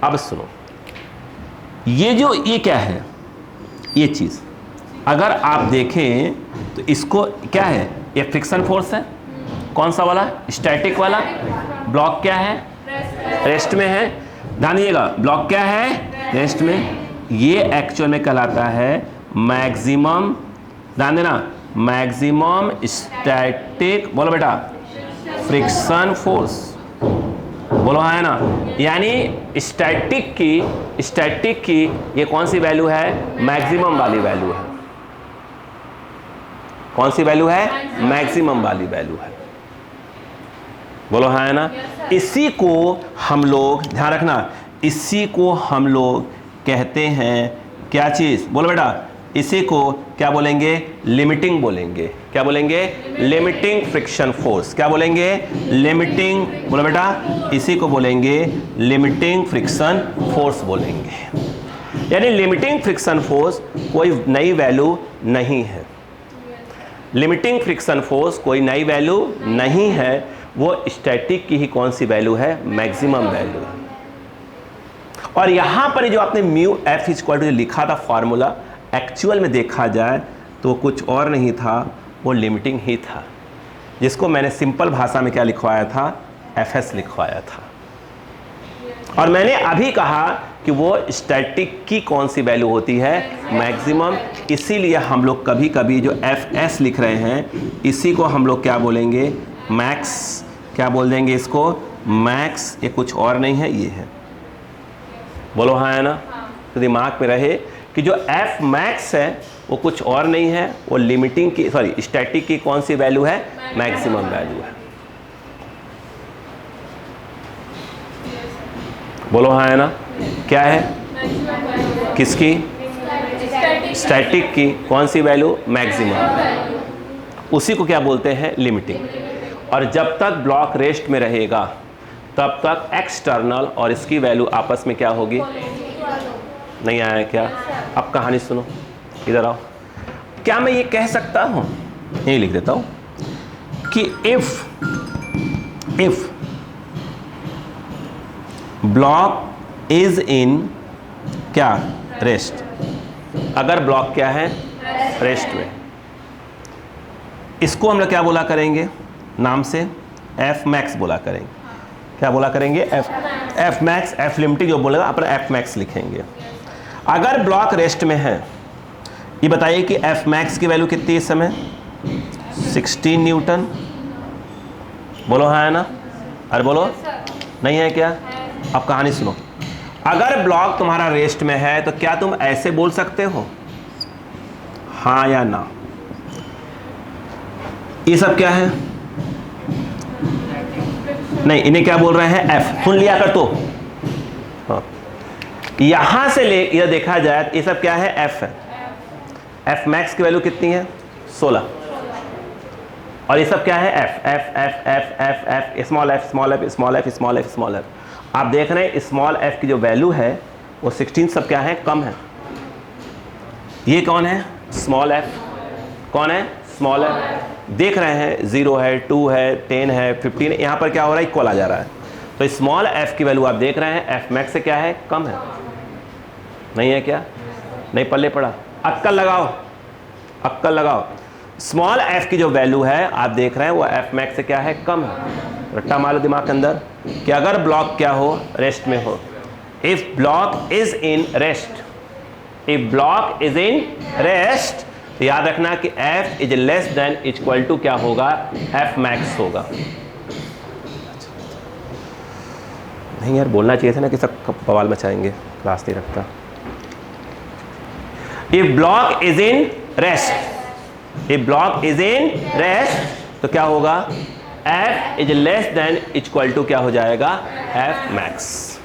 अब सुनो, ये जो ये क्या है, ये चीज अगर आप देखें तो इसको क्या है, ये फ्रिक्शन फोर्स है। कौन सा वाला, स्टैटिक वाला। ब्लॉक क्या है, रेस्ट में है। ध्यान दीजिएगा, ब्लॉक क्या है, रेस्ट में। ये एक्चुअल में कहलाता है मैक्सिमम, ध्यान देना, मैक्सिमम स्टैटिक, बोलो बेटा, फ्रिक्शन फोर्स। बोलो हाँ है ना। यानी स्टैटिक की ये कौन सी वैल्यू है, मैक्सिमम वाली वैल्यू है। कौन सी वैल्यू है, मैक्सिमम वाली वैल्यू है। बोलो हाँ है ना। इसी को हम लोग, ध्यान रखना, इसी को हम लोग कहते हैं क्या चीज, बोलो बेटा, इसी को क्या बोलेंगे, लिमिटिंग बोलेंगे। क्या बोलेंगे, लिमिटिंग फ्रिक्शन फोर्स। क्या बोलेंगे, लिमिटिंग, बोलो बेटा, इसी को बोलेंगे लिमिटिंग फ्रिक्शन फोर्स बोलेंगे। यानी लिमिटिंग फ्रिक्शन फोर्स कोई नई वैल्यू नहीं है। लिमिटिंग फ्रिक्शन फोर्स कोई नई वैल्यू नहीं है, वो स्टैटिक की ही कौन सी वैल्यू है, मैक्सिमम वैल्यू है। और यहां पर जो आपने म्यू एफ इक्वल टू लिखा था फॉर्मूला, एक्चुअल में देखा जाए तो कुछ और नहीं था, वो लिमिटिंग ही था, जिसको मैंने सिंपल भाषा में क्या लिखवाया था, एफ एस लिखवाया था। और मैंने अभी कहा कि वो स्टैटिक की कौन सी वैल्यू होती है, मैक्सिमम। इसीलिए हम लोग कभी कभी जो एफ एस लिख रहे हैं, इसी को हम लोग क्या बोलेंगे, मैक्स। क्या बोल देंगे इसको, मैक्स। ये कुछ और नहीं है, ये है। बोलो हाँ है ना। तो दिमाग में रहे कि जो एफ मैक्स है वो कुछ और नहीं है, वो लिमिटिंग की, सॉरी, स्टैटिक की कौन सी वैल्यू है, मैक्सिमम वैल्यू है। बोलो हाँ है ना। क्या है, किसकी, स्टैटिक की कौन सी वैल्यू, मैक्सिमम। उसी को क्या बोलते हैं, लिमिटिंग। और जब तक ब्लॉक रेस्ट में रहेगा तब तक एक्सटर्नल और इसकी वैल्यू आपस में क्या होगी, नहीं आया है क्या। अब कहानी सुनो, इधर आओ। क्या मैं ये कह सकता हूं, यही लिख देता हूं कि इफ ब्लॉक इज इन क्या, रेस्ट। अगर ब्लॉक क्या है, रेस्ट में, इसको हम लोग क्या बोला करेंगे, नाम से एफ मैक्स बोला करेंगे। क्या बोला करेंगे, एफ मैक्स, एफ लिमिटिंग जो बोलेगा अपन एफ मैक्स लिखेंगे। अगर ब्लॉक रेस्ट में है, ये बताइए कि एफ मैक्स की वैल्यू कितनी है इस समय, 16 न्यूटन। बोलो हाँ है ना। अरे बोलो, नहीं है क्या। अब कहानी सुनो। अगर ब्लॉक तुम्हारा रेस्ट में है तो क्या तुम ऐसे बोल सकते हो, हाँ या ना। ये सब क्या है, नहीं, इन्हें क्या बोल रहे हैं, एफ। सुन लिया कर तो। हाँ, यहां से ले इधर देखा जाए ये सब क्या है, एफ है। एफ मैक्स की वैल्यू कितनी है, 16। और ये सब क्या है, F F F F F F, small F small F small F small F small F. आप देख रहे हैं स्मॉल एफ की जो वैल्यू है वो 16 सब क्या है, कम है। ये कौन है, स्मॉल एफ। कौन है, स्मॉल एफ। देख रहे हैं 0 है, 2 है, 10 है, 15 है, यहाँ पर क्या हो रहा है, इक्वल आ जा रहा है। तो स्मॉल एफ की वैल्यू आप देख रहे हैं एफ मैक्स से क्या है, कम है। नहीं है क्या, नहीं पल्ले पड़ा। अक्कल लगाओ, अक्कल लगाओ। स्मॉल एफ की जो वैल्यू है आप देख रहे हैं वो एफ मैक्स से क्या है, कम है। रट्टा मारो दिमाग के अंदर कि अगर ब्लॉक क्या हो, रेस्ट में हो। If block is in rest, if block is in rest, तो याद रखना कि f is less than equal to क्या होगा, f मैक्स होगा। नहीं यार, बोलना चाहिए था ना कि सब बवाल मचाएंगे, क्लास नहीं रखता। If block is in rest, if block is in rest तो क्या होगा, f is less than equal to क्या हो जाएगा, f मैक्स।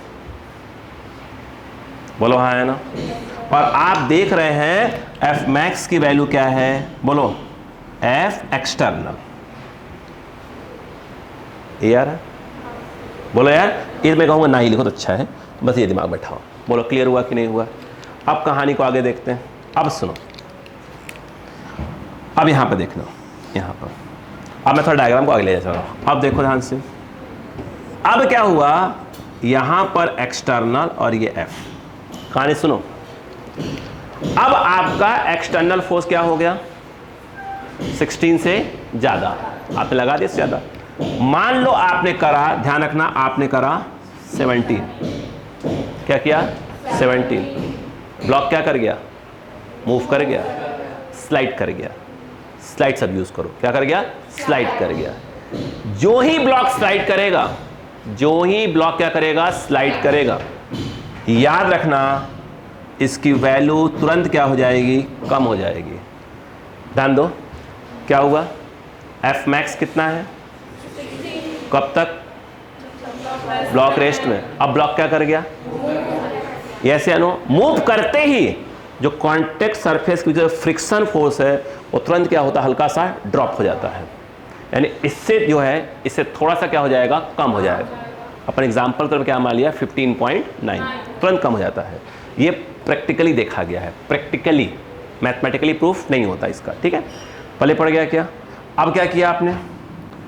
बोलो हाँ है ना। और आप देख रहे हैं एफ मैक्स की वैल्यू क्या है, बोलो, एफ एक्सटर्नल। ये यार है, बोलो यार, ये मैं कहूँगा ना ही लिखो तो अच्छा है, बस ये दिमाग बैठाओ। बोलो क्लियर हुआ कि नहीं हुआ। अब कहानी को आगे देखते हैं। अब सुनो, अब यहाँ पे देखना, यहाँ पर अब मैं थोड़ा डायग्राम को आगे ले जा रहा हूँ। अब देखो ध्यान से, अब क्या हुआ, यहाँ पर एक्सटर्नल और ये एफ। कहानी सुनो। अब आपका एक्सटर्नल फोर्स क्या हो गया, 16 से ज़्यादा, आपने लगा दिया ज़्यादा। मान लो आपने करा, ध्यान रखना, आपने करा 17। क्या किया, 17। ब्लॉक क्या कर गया, मूव कर गया, स्लाइड कर गया। स्लाइड सब यूज़ करो, क्या कर गया, स्लाइड कर गया। जो ही ब्लॉक स्लाइड करेगा, जो ही ब्लॉक क्या करेगा, स्लाइड करेगा, याद रखना इसकी वैल्यू तुरंत क्या हो जाएगी, कम हो जाएगी। ध्यान दो क्या हुआ, एफ मैक्स कितना है, कब तक, ब्लॉक रेस्ट में। अब ब्लॉक क्या कर गया, यस या नो, मूव करते ही जो कांटेक्ट सरफेस की जो फ्रिक्शन फोर्स है वो तुरंत क्या होता है, हल्का सा ड्रॉप हो जाता है। यानी इससे जो है, इससे थोड़ा सा क्या हो जाएगा, कम हो जाएगा। अपन एग्जांपल तो क्या मान लिया, 15.9, तुरंत कम हो जाता है। ये प्रैक्टिकली देखा गया है, प्रैक्टिकली, मैथमेटिकली प्रूफ नहीं होता इसका, ठीक है। पहले पड़ गया क्या, अब क्या किया आपने,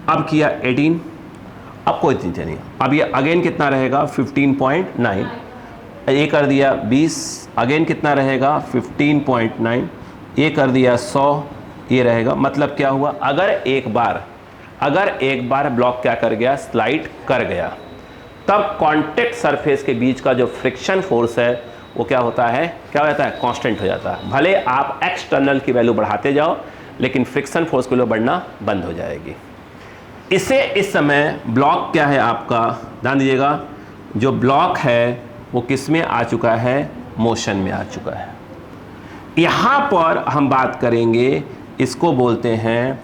अब किया 18, अब कोई चिंता नहीं, अब ये अगेन कितना रहेगा 15.9, ये कर दिया 20, अगेन कितना रहेगा 15.9, ये कर दिया 100, ये रहेगा। मतलब क्या हुआ, अगर एक बार ब्लॉक क्या कर गया, स्लाइड कर गया, तब कांटेक्ट सरफेस के बीच का जो फ्रिक्शन फोर्स है वो क्या होता है, क्या हो जाता है, कांस्टेंट हो जाता है। भले आप एक्सटर्नल की वैल्यू बढ़ाते जाओ लेकिन फ्रिक्शन फोर्स की वैल्यू बढ़ना बंद हो जाएगी। इसे इस समय ब्लॉक क्या है आपका, ध्यान दीजिएगा, जो ब्लॉक है वो किस में आ चुका है, मोशन में आ चुका है। यहाँ पर हम बात करेंगे, इसको बोलते हैं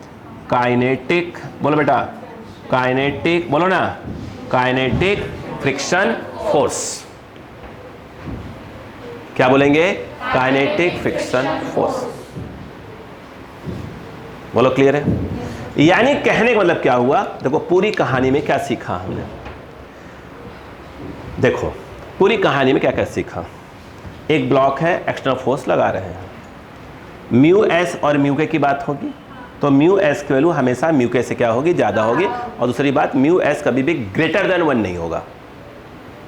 काइनेटिक, बोलो बेटा, काइनेटिक, बोलो ना, काइनेटिक फ्रिक्शन फोर्स। क्या बोलेंगे, काइनेटिक फ्रिक्शन फोर्स। बोलो क्लियर है। यानी कहने का मतलब क्या हुआ, देखो पूरी कहानी में क्या सीखा हमने, देखो पूरी कहानी में क्या क्या सीखा। एक ब्लॉक है, एक्सटर्नल फोर्स लगा रहे हैं, म्यू एस और म्यू के की बात होगी, तो म्यू एस की वैल्यू हमेशा म्यू के से क्या होगी, ज़्यादा होगी। और दूसरी बात, म्यू एस कभी भी ग्रेटर देन 1 नहीं होगा,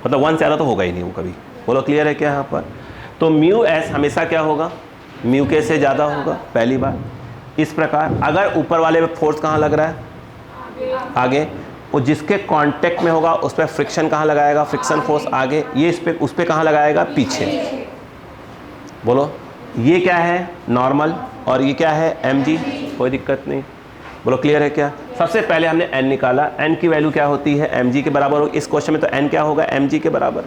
मतलब 1 से ज़्यादा तो होगा ही नहीं वो कभी। बोलो क्लियर है क्या यहाँ पर। तो म्यू एस हमेशा क्या होगा, म्यू के से ज़्यादा होगा, पहली बात। इस प्रकार अगर ऊपर वाले में फोर्स कहाँ लग रहा है, आगे, वो जिसके कांटेक्ट में होगा उस पर फ्रिक्शन कहाँ लगाएगा, फ्रिक्शन फोर्स आगे, ये इस पे उस पर कहाँ लगाएगा, पीछे। बोलो ये क्या है, नॉर्मल, और ये क्या है, mg, कोई दिक्कत नहीं। बोलो क्लियर है क्या। सबसे पहले हमने n निकाला, n की वैल्यू क्या होती है, mg के बराबर होगी। इस क्वेश्चन में तो n क्या होगा, mg के बराबर,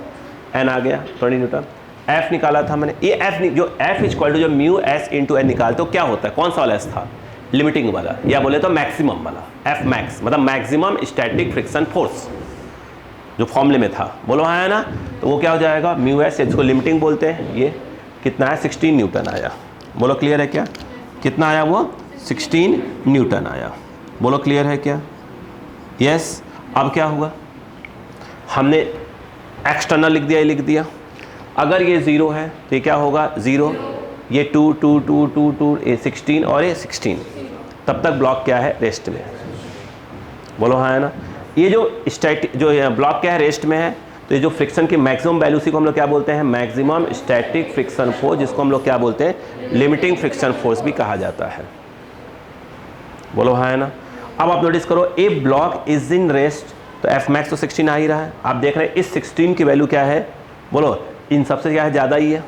n आ गया 20 न्यूटन। f निकाला था मैंने, ये f जो f इक्वल टू जो म्यू एस इंटू एन निकालते तो क्या होता है, कौन सा वाला s था, लिमिटिंग वाला, या बोले तो मैक्सिमम वाला, f मैक्स मतलब मैक्सिमम स्टैटिक फ्रिक्शन फोर्स जो फॉर्मूले में था। बोलो हाँ है ना, तो वो क्या हो जाएगा, म्यू एस, इसको लिमिटिंग बोलते हैं। ये कितना है, 16 न्यूटन आया। बोलो क्लियर है क्या, कितना आया वो, 16 न्यूटन आया। बोलो क्लियर है क्या, यस। अब क्या हुआ, हमने एक्सटर्नल लिख दिया, ये लिख दिया। अगर ये 0 है तो ये क्या होगा, 0, ये 2 2 2 2 2, ये 16 और ये 16, तब तक ब्लॉक क्या है, रेस्ट में है। बोलो हाँ है ना। ये जो ब्लॉक क्या है, रेस्ट में है, तो ये जो फ्रिक्शन की मैक्सिमम वैल्यू, उसी को हम लोग क्या बोलते हैं, मैक्सिमम स्टैटिक फ्रिक्शन फोर्स, जिसको हम लोग क्या बोलते हैं, लिमिटिंग फ्रिक्शन फोर्स भी कहा जाता है। बोलो हाँ है ना। अब आप नोटिस करो, ए ब्लॉक इज इन रेस्ट, तो एफ मैक्स तो 16 आ ही रहा है। आप देख रहे हैं इस 16 की वैल्यू क्या है, बोलो इन सबसे क्या है, ज़्यादा ही है।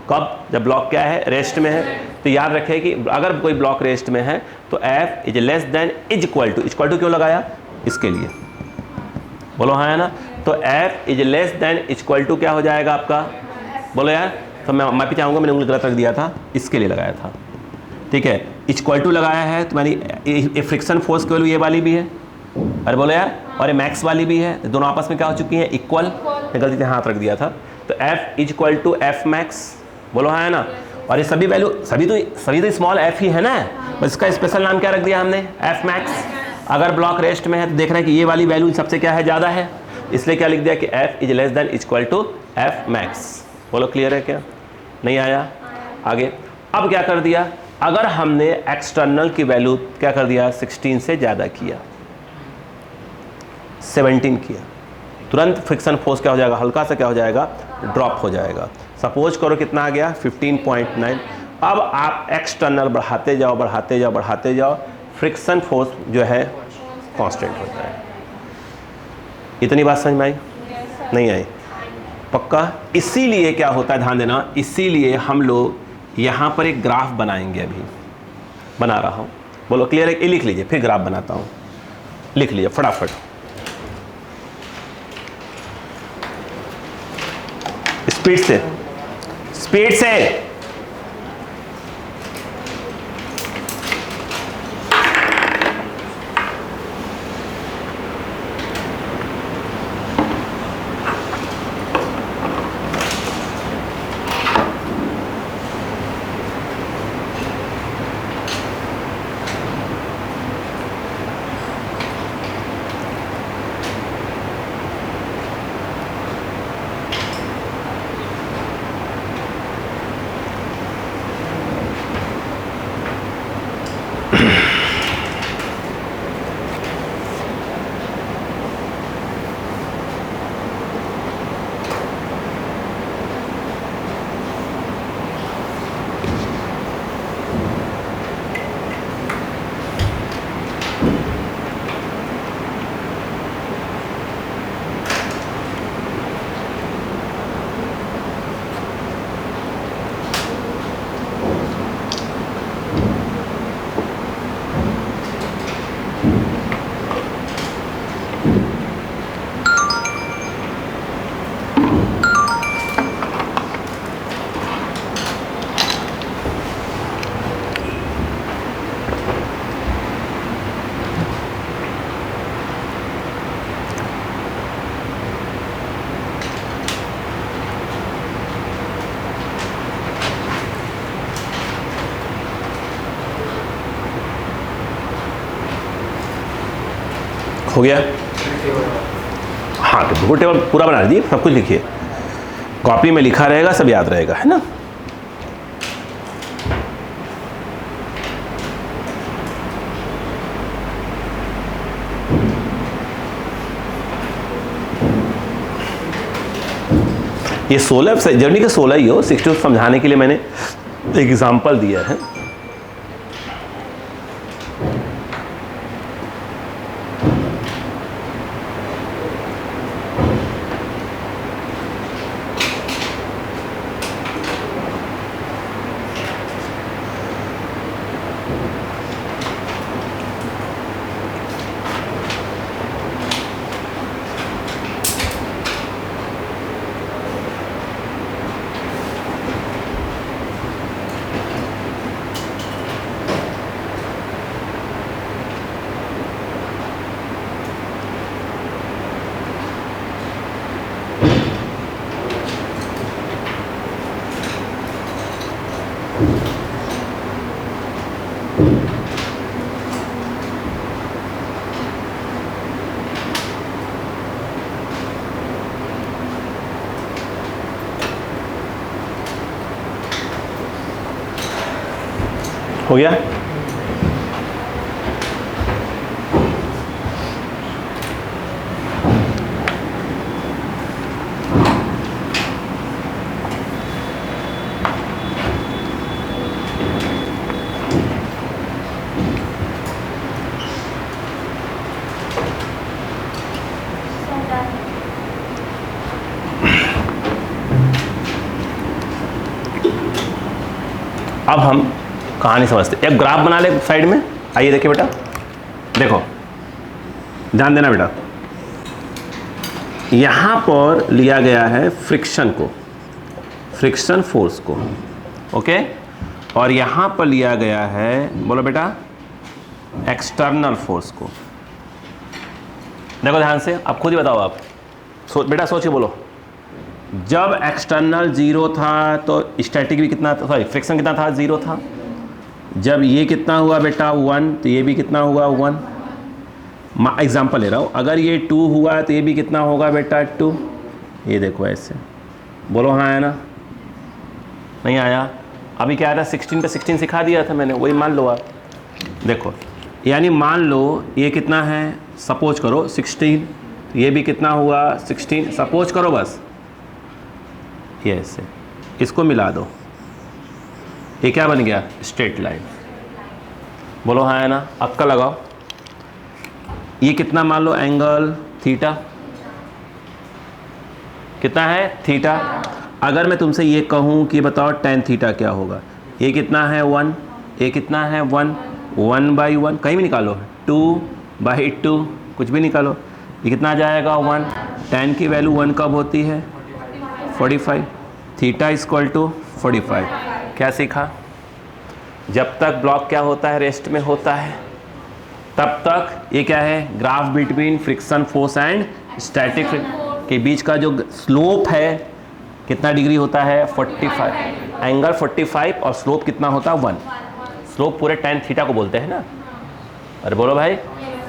कब, जब ब्लॉक क्या है, रेस्ट में है। तो याद रखें कि अगर कोई ब्लॉक रेस्ट में है तो F is less than is equal to क्यों लगाया, इसके लिए। बोलो हाँ है ना। तो f is less than equal to क्या हो जाएगा आपका, बोलो यार। तो मैं माफी चाहूँगा, मैंने उंगली गलत रख दिया था, इसके लिए लगाया था, ठीक है। इक्वल टू लगाया है तो मैंने फ्रिक्शन फोर्स की वैल्यू ये वाली भी है, अरे बोलो यार, और ये मैक्स वाली भी है, दोनों आपस में क्या हो चुकी हैं, इक्वल। मैं गलती से हाथ रख दिया था। तो f is equal to F max, बोलो हाँ है ना। और ये सभी वैल्यू, सभी तो स्मॉल f ही है ना, बस इसका स्पेशल नाम क्या रख दिया हमने, एफ मैक्स। अगर ब्लॉक रेस्ट में है तो देख रहे हैं कि ये वाली वैल्यू सबसे क्या है, ज़्यादा है, इसलिए क्या लिख दिया कि f is less than equal to F max. बोलो क्लियर है क्या, नहीं आया आगे। अब क्या कर दिया, अगर हमने एक्सटर्नल की वैल्यू क्या कर दिया, 16 से ज़्यादा किया, 17 किया, तुरंत फ्रिक्शन फोर्स क्या हो जाएगा, हल्का सा क्या हो जाएगा, ड्रॉप हो जाएगा। सपोज करो कितना आ गया, 15.9। अब आप एक्सटर्नल बढ़ाते जाओ बढ़ाते जाओ बढ़ाते जाओ, फ्रिक्शन फोर्स जो है कांस्टेंट होता है। इतनी बात समझ में आई, नहीं आई, पक्का। इसीलिए क्या होता है, ध्यान देना, इसीलिए हम लोग यहाँ पर एक ग्राफ बनाएंगे, अभी बना रहा हूँ। बोलो क्लियर है, ये लिख लीजिए, फिर ग्राफ बनाता हूँ, लिख लीजिए फटाफट। स्पीड से, स्पीड से। हो गया? हाँ, तो बिल्कुल टेबल पूरा बना दीजिए, सब कुछ लिखिए, कॉपी में लिखा रहेगा, सब याद रहेगा, है ना। ये 16 जर्नी के 16 ही हो, 60 समझाने के लिए मैंने एक एग्जाम्पल दिया है। हो गया? अब हम कहानी समझते। एक ग्राफ बना ले साइड में, आइए देखिए बेटा, देखो ध्यान देना बेटा, यहाँ पर लिया गया है फ्रिक्शन को, फ्रिक्शन फोर्स को, ओके, और यहाँ पर लिया गया है, बोलो बेटा, एक्सटर्नल फोर्स को। देखो ध्यान से, आप खुद ही बताओ, आप बेटा सोचिए, बोलो, जब एक्सटर्नल 0 था तो स्टैटिक भी कितना था, सॉरी फ्रिक्शन कितना था, 0 था। जब ये कितना हुआ बेटा 1, तो ये भी कितना हुआ 1। एग्जाम्पल ले रहा हूँ, अगर ये 2 हुआ तो ये भी कितना होगा बेटा 2। ये देखो ऐसे, बोलो हाँ आया ना, नहीं आया? अभी क्या आया था, 16 पे 16 सिखा दिया था मैंने, वही मान लो आप। देखो यानी मान लो ये कितना है, सपोज करो 16, ये भी कितना हुआ 16, सपोज करो बस, ये ऐसे, इसको मिला दो, ये क्या बन गया, स्ट्रेट लाइन। बोलो हाँ है ना? अक्का लगाओ, ये कितना मान लो एंगल थीटा, कितना है थीटा। अगर मैं तुमसे ये कहूँ कि बताओ tan थीटा क्या होगा, ये कितना है 1, ये कितना है 1, 1/1, कहीं भी निकालो, 2/2, कुछ भी निकालो, ये कितना आ जाएगा 1। tan की वैल्यू 1 कब होती है, 45, थीटा इक्वल टू 45। क्या सीखा? जब तक ब्लॉक क्या होता है, रेस्ट में होता है, तब तक ये क्या है, graph between friction force and static के बीच का जो स्लोप है कितना डिग्री होता है, 45, एंगल 45 और स्लोप कितना होता है, 1। स्लोप पूरे tan थीटा को बोलते हैं ना। अरे बोलो भाई,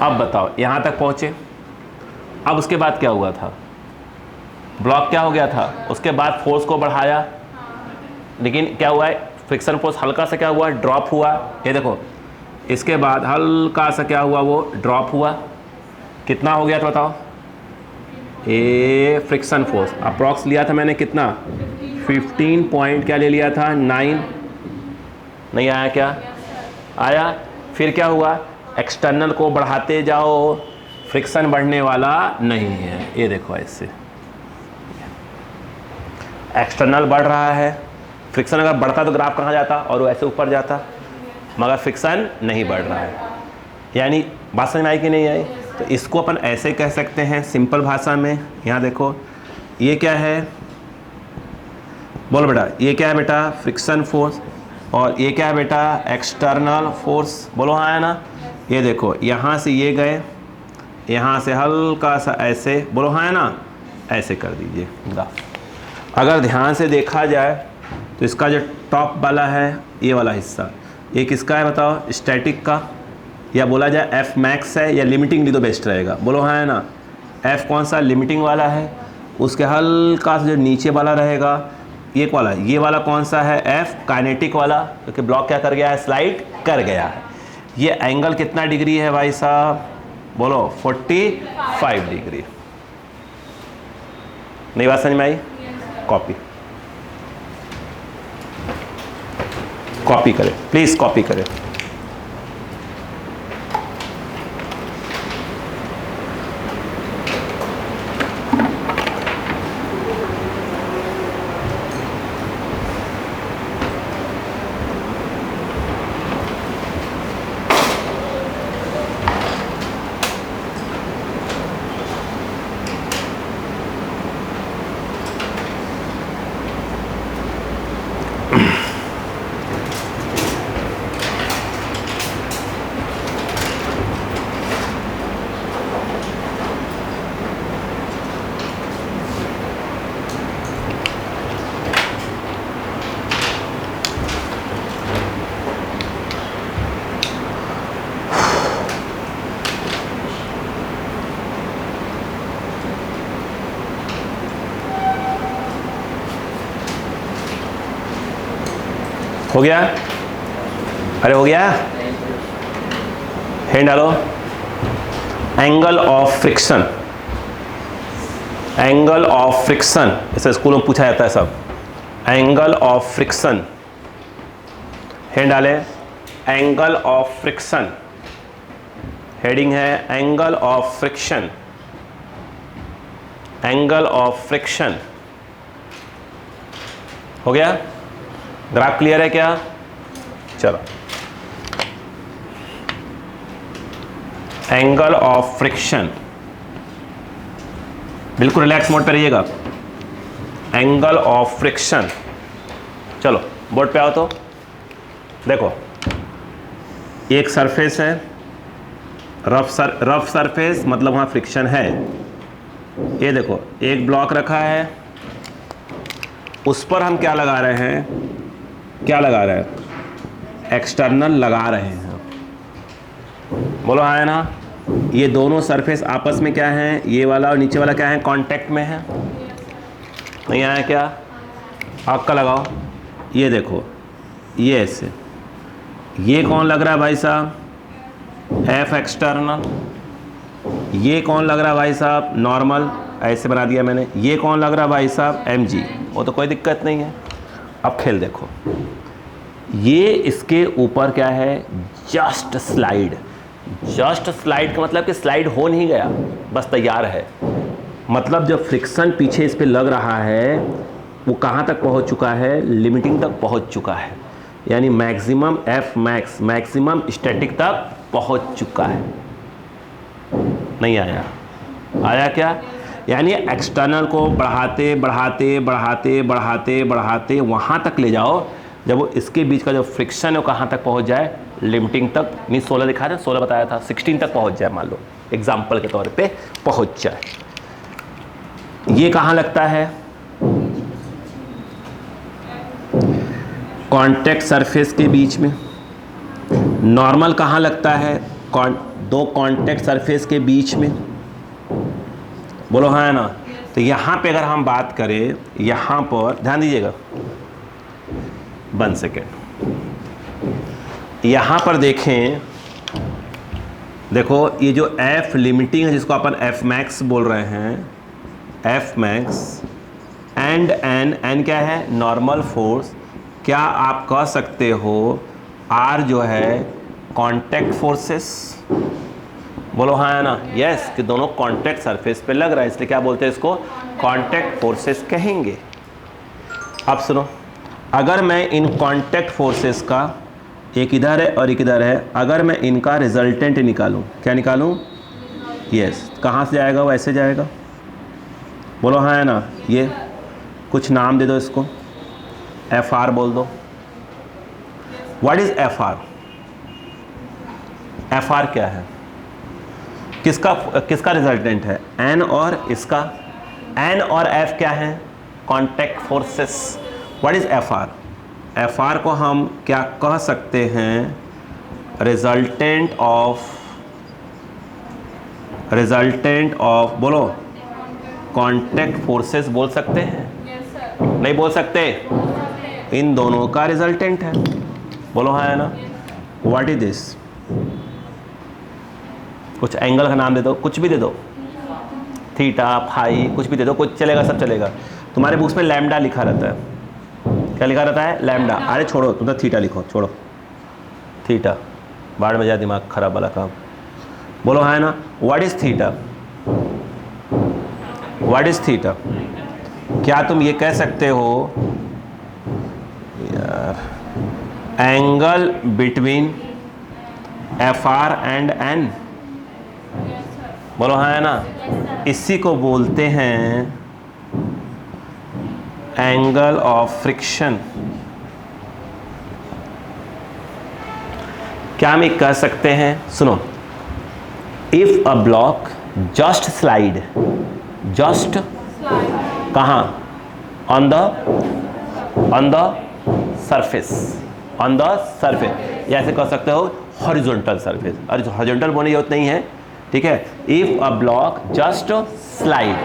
अब बताओ यहाँ तक पहुँचे, अब उसके बाद क्या हुआ था, ब्लॉक क्या हो गया था, उसके बाद फोर्स को बढ़ाया, लेकिन क्या हुआ है, फ्रिक्शन फोर्स हल्का सा क्या हुआ, ड्रॉप हुआ। ये देखो, इसके बाद हल्का सा क्या हुआ, वो ड्रॉप हुआ। कितना हो गया तो बताओ, ये फ्रिक्शन फोर्स अप्रॉक्स लिया था मैंने कितना, 15 पॉइंट क्या ले लिया था, 9। नहीं आया क्या, आया। फिर क्या हुआ, एक्सटर्नल को बढ़ाते जाओ, फ्रिक्शन बढ़ने वाला नहीं है। ये देखो ऐसे एक्सटर्नल बढ़ रहा है, फ्रिक्शन अगर बढ़ता तो ग्राफ कहाँ जाता, और वो ऐसे ऊपर जाता, मगर फ्रिक्शन नहीं बढ़ रहा है। यानी बात समझ में आई कि नहीं आई? तो इसको अपन ऐसे कह सकते हैं सिंपल भाषा में। यहाँ देखो, ये क्या है, बोलो बेटा, ये क्या है बेटा, फ्रिक्शन फोर्स, और ये क्या है बेटा, एक्सटर्नल फोर्स। बोलो हाँ है ना। ये देखो, यहाँ से ये गए, यहाँ से हल्का सा ऐसे, बोलो हाँ है ना, ऐसे कर दीजिए ग्राफ। अगर ध्यान से देखा जाए तो इसका जो टॉप वाला है, ये वाला हिस्सा, ये किसका है बताओ, स्टैटिक का, या बोला जाए एफ मैक्स है, या लिमिटिंग ली तो बेस्ट रहेगा। बोलो हाँ है ना। एफ कौन सा, लिमिटिंग वाला है। उसके हल्का सा जो नीचे वाला रहेगा, ये वाला, ये वाला कौन सा है, एफ काइनेटिक वाला, क्योंकि ब्लॉक क्या कर गया है, स्लाइड कर गया है। ये एंगल कितना डिग्री है भाई साहब, बोलो 45 डिग्री। नई बात समझ में आई? कॉपी करें प्लीज, कॉपी करें। हो गया? अरे हो गया, हैंड डालो। Angle of friction, angle of friction, ऐसे स्कूलों में पूछा जाता है सब। एंगल ऑफ फ्रिक्शन, हैंड डाले। एंगल ऑफ फ्रिक्शन, हेडिंग है angle of friction, angle of friction. हो गया? ग्राफ क्लियर है क्या? चलो, एंगल ऑफ फ्रिक्शन, बिल्कुल रिलैक्स मोड पे रहिएगा। एंगल ऑफ फ्रिक्शन, चलो बोर्ड पे आओ तो देखो, एक सरफेस है, रफ सरफेस, मतलब वहां फ्रिक्शन है। ये देखो, एक ब्लॉक रखा है, उस पर हम क्या लगा रहे हैं, क्या लगा रहे हैं, एक्सटर्नल लगा रहे हैं। बोलो हाँ है ना। ये दोनों सरफेस आपस में क्या है, ये वाला और नीचे वाला क्या है, कांटेक्ट में है। नहीं आया क्या? आग का लगाओ। ये देखो, ये ऐसे, ये कौन लग रहा है भाई साहब, एफ एक्सटर्नल। ये कौन लग रहा है भाई साहब, नॉर्मल, ऐसे बना दिया मैंने। ये कौन लग रहा है भाई साहब, एम जी। वो तो कोई दिक्कत नहीं है। अब खेल देखो, ये इसके ऊपर क्या है, जस्ट स्लाइड। जस्ट स्लाइड का मतलब कि स्लाइड हो नहीं गया, बस तैयार है। मतलब जब फ्रिक्शन पीछे इस पे लग रहा है, वो कहाँ तक पहुँच चुका है, लिमिटिंग तक पहुँच चुका है। यानी maximum F max, maximum static तक पहुँच चुका है। नहीं आया? आया क्या? यानी एक्सटर्नल को बढ़ाते बढ़ाते बढ़ाते बढ़ाते बढ़ाते वहाँ तक ले जाओ जब वो इसके बीच का जो फ्रिक्शन है वो कहाँ तक पहुँच जाए, लिमिटिंग तक। नहीं 16 दिखा रहे, 16 बताया था, 16 तक पहुँच जाए, मान लो एग्जाम्पल के तौर पे पहुँच जाए। ये कहाँ लगता है, कॉन्टैक्ट सरफेस के बीच में। नॉर्मल कहाँ लगता है, दो कॉन्टैक्ट सरफेस के बीच में, बोलो हाँ है ना। तो यहाँ पे अगर हम बात करें, यहाँ पर ध्यान दीजिएगा, 1 सेकेंड, यहाँ पर देखें, देखो ये जो F लिमिटिंग है जिसको अपन F मैक्स बोल रहे हैं, F मैक्स एंड N क्या है, नॉर्मल फोर्स। क्या आप कह सकते हो R जो है कॉन्टैक्ट फोर्सेस, बोलो हाँ है ना, यस, कि दोनों कॉन्टैक्ट सरफेस पे लग रहा है, इसलिए क्या बोलते हैं इसको, कॉन्टैक्ट फोर्सेस कहेंगे। अब सुनो, अगर मैं इन कॉन्टैक्ट फोर्सेस का, एक इधर है और एक इधर है, अगर मैं इनका रिजल्टेंट निकालूं, क्या निकालूं, यस, कहाँ से जाएगा, वो ऐसे जाएगा, बोलो हाँ है ना। ये कुछ नाम दे दो इसको, FR बोल दो। व्हाट इज FR, FR क्या है, किसका रिजल्टेंट है, N और इसका, N और F क्या है, contact forces. What is FR, FR को हम क्या कह सकते हैं, रिजल्टेंट ऑफ बोलो कॉन्टैक्ट फोर्सेस बोल सकते हैं, नहीं बोल सकते, इन दोनों का रिजल्टेंट है, बोलो हाँ है ना। व्हाट इज दिस, कुछ एंगल का नाम दे दो, कुछ भी दे दो, थीटा फाई कुछ भी दे दो, कुछ चलेगा, सब चलेगा। तुम्हारे बुक्स में लैम्डा लिखा रहता है, क्या लिखा रहता है, लैम्डा। अरे छोड़ो, तुम तो थीटा लिखो, छोड़ो थीटा, बाढ़ में जाए दिमाग खराब वाला काम, बोलो हाँ है ना। What is theta, what is theta, क्या तुम ये कह सकते हो यार, angle between FR and N, बोलो हाँ है ना। इसी को बोलते हैं एंगल ऑफ फ्रिक्शन। क्या हम कह सकते हैं, सुनो, if a block just slide, just कहाँ, on the surface, on the surface, या ऐसे कह सकते हो हॉरिजॉन्टल सरफेस। अरे हॉरिजॉन्टल बोलने की जरूरत नहीं है, ठीक है। If a block just slide,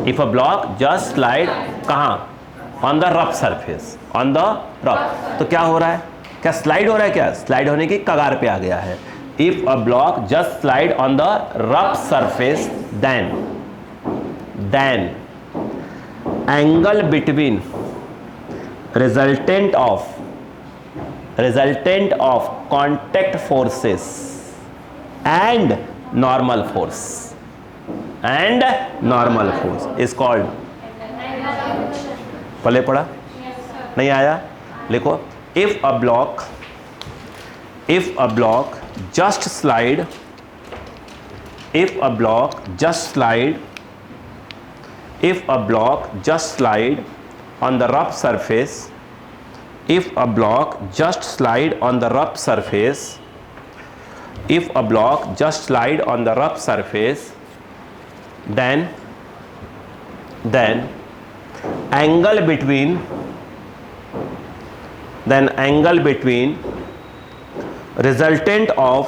if a block just slide कहाँ, on the rough surface, on the rough. तो क्या हो रहा है, क्या स्लाइड हो रहा है, क्या स्लाइड होने की कगार पे आ गया है। If a block just slide on the rough surface then angle between resultant of contact forces and normal force is called, पहले पढ़ा नहीं आया, लिखो, if a block just slide, if a block just slide on the rough surface, if a block just slide on the rough surface, if a block just slide on the rough surface, then angle between resultant of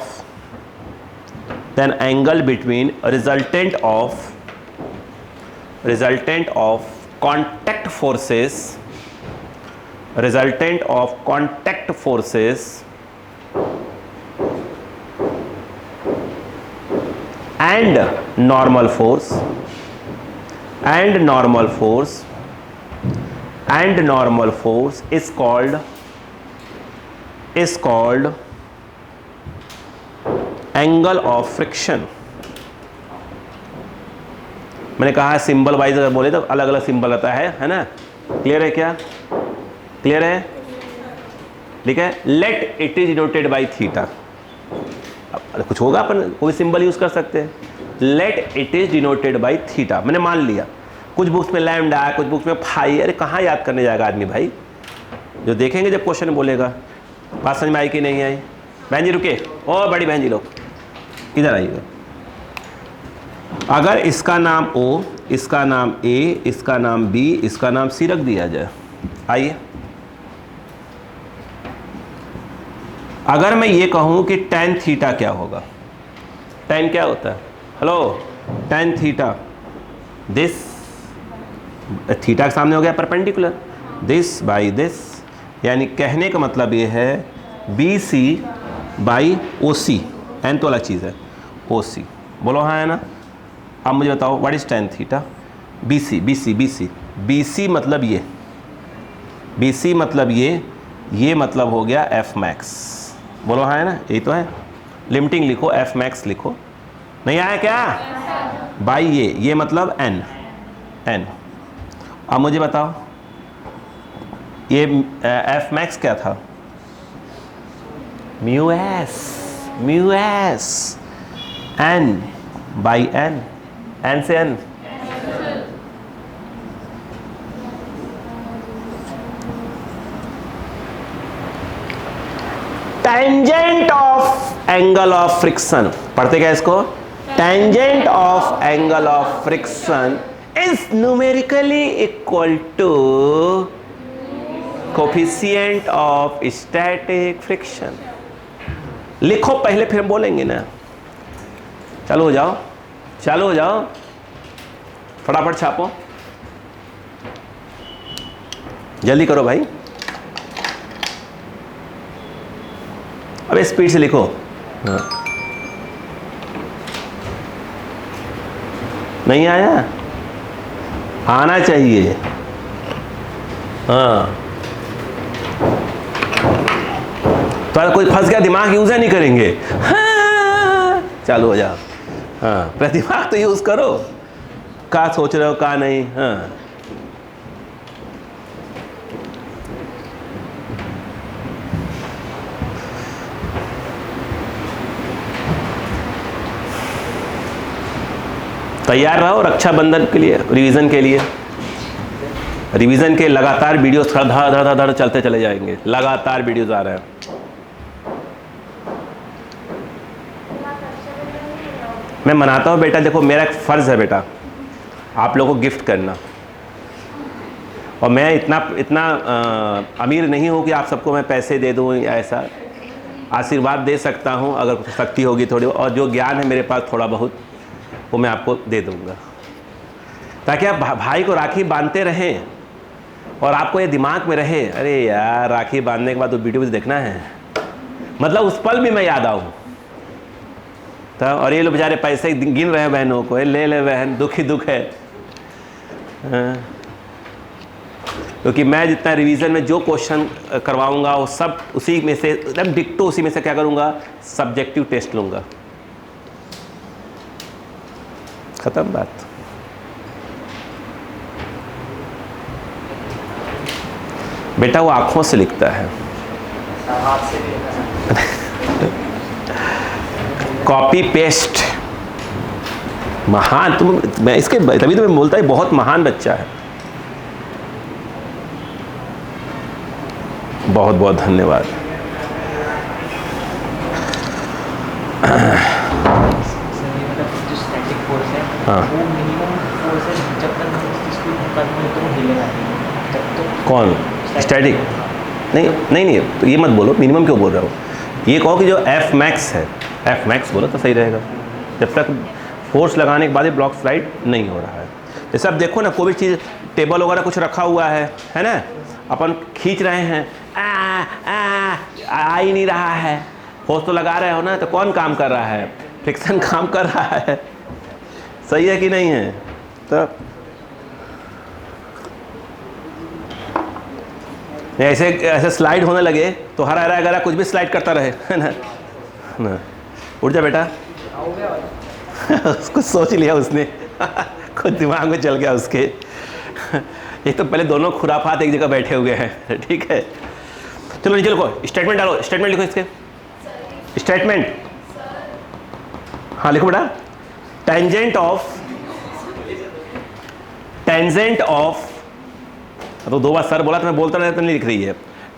contact forces and normal force is called angle of friction. मैंने कहा symbol wise अगर बोले तो अलग अलग symbol आता है ना। क्लियर है, क्या क्लियर है, ठीक है। Let it is denoted by theta, कुछ होगा अपन कोई सिंबल यूज कर सकते हैं। Let it is denoted by theta. मैंने मान लिया, कुछ बुक्स में लैम्डा, कुछ बुक्स में फाई, अरे कहाँ याद करने जाएगा आदमी भाई, जो देखेंगे जब क्वेश्चन बोलेगा। बात समझ में आई कि नहीं आई? बहन जी रुके, ओ बड़ी बहन जी लोग इधर आइएगा। अगर इसका नाम ओ, इसका नाम ए, इसका नाम बी, इसका नाम सी रख दिया जाए, आइए। अगर मैं ये कहूं कि tan थीटा क्या होगा, tan क्या होता है? Hello, tan theta, this theta के सामने हो गया परपेंडिकुलर, दिस बाई दिस, यानी कहने का मतलब ये है B C by O C, N तो अलग चीज़ है, ओ सी, बोलो हाँ है ना। अब मुझे बताओ what is tan theta? B C, B C, B C, B C मतलब ये, बी सी मतलब ये मतलब हो गया एफ मैक्स, बोलो हाँ है ना, यही तो है। लिमिटिंग लिखो, एफ मैक्स लिखो, नहीं आया क्या? बाई ये मतलब एन, एन। अब मुझे बताओ ये एफ मैक्स क्या था? Mu s, mu s, n by n, n से n. Tangent of angle of friction, पढ़ते क्या इसको? Tangent of angle of friction is numerically equal to coefficient of static friction. लिखो पहले फिर बोलेंगे ना। चालू हो जाओ, चालू हो जाओ, फटाफट छापो, जल्दी करो भाई, अबे स्पीड से लिखो। हाँ। नहीं आया? आना चाहिए। हाँ, तो कोई फंस गया, दिमाग यूज है नहीं करेंगे। हाँ। चालू हो जाओ। हाँ, पहले दिमाग तो यूज करो, क्या सोच रहे हो क्या नहीं। हाँ, तैयार रहो रक्षाबंधन के लिए, रिवीजन के लिए। रिवीजन के लगातार वीडियोस धड़ धड़ धड़ चलते चले जाएंगे, लगातार वीडियोस आ रहे हैं। मैं मनाता हूँ बेटा, देखो मेरा एक फ़र्ज़ है बेटा आप लोगों को गिफ्ट करना, और मैं इतना अमीर नहीं हूँ कि आप सबको मैं पैसे दे दूँ या ऐसा। आशीर्वाद दे सकता हूँ अगर शक्ति होगी थोड़ी, और जो ज्ञान है मेरे पास थोड़ा बहुत वो मैं आपको दे दूँगा, ताकि आप भाई को राखी बांधते रहें और आपको ये दिमाग में रहे, अरे यार राखी बांधने के बाद वो वीडियो भी देखना है, मतलब उस पल भी मैं याद आऊँ। तो और ये लोग बेचारे पैसे गिन रहे हैं बहनों को, ले ले बहन, दुख ही दुख है। क्योंकि मैं जितना रिवीजन में जो क्वेश्चन करवाऊंगा वो सब उसी में से एकदम डिक्टो, उसी में से क्या करूंगा, सब्जेक्टिव टेस्ट लूंगा। खत्म बात। बेटा वो आंखों से लिखता है, कॉपी पेस्ट। महान तुम, मैं इसके तभी तो मैं बोलता है बहुत महान बच्चा है। बहुत बहुत धन्यवाद। हाँ, कौन स्टैटिक? नहीं तो ये मत बोलो मिनिमम क्यों बोल रहा हो, ये कहो कि जो एफ मैक्स है, एफ मैक्स बोलो तो सही रहेगा। जब तक फोर्स लगाने के बाद ब्लॉक स्लाइड नहीं हो रहा है। जैसे अब देखो ना, कोई भी चीज़ टेबल वगैरह कुछ रखा हुआ है ना, अपन खींच रहे हैं, आ ही नहीं रहा है, फोर्स तो लगा रहे हो ना, तो कौन काम कर रहा है? फ्रिक्शन काम कर रहा है। सही है कि नहीं है? तो ऐसे स्लाइड होने लगे तो हरा हरा गरा कुछ भी स्लाइड करता रहे, है ना। उठ जा बेटा। उसको सोच लिया उसने, खुद दिमाग में चल गया उसके। एक तो पहले दोनों खुराफात एक जगह बैठे हुए हैं, ठीक है। चलो नीचे लिखो, स्टेटमेंट डालो, स्टेटमेंट लिखो इसके, स्टेटमेंट। हाँ लिखो बेटा, टेंजेंट ऑफ तो दो बार सर बोला तो मैं बोलता रहता, नहीं लिख रही है।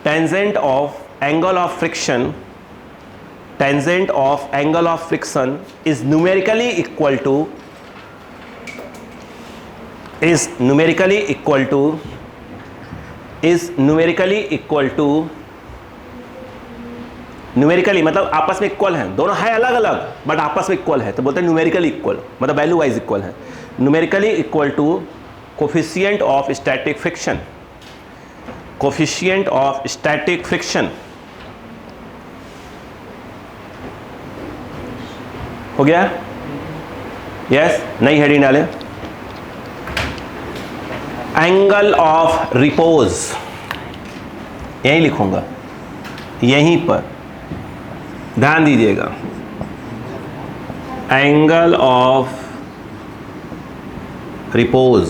Tangent of angle of friction, tangent of angle of friction is numerically equal to numerically मतलब आपस में इक्वल हैं, दोनों है अलग अलग बट आपस में इक्वल है, तो बोलते हैं न्यूमेरिकली इक्वल, मतलब वैल्यू वाइज इक्वल है। Numerically equal to coefficient of static friction, coefficient of static friction हो गया। यस, नई हेडिंग डाले। एंगल ऑफ रिपोज, यहीं लिखूंगा, यहीं पर ध्यान दीजिएगा। Angle of repose,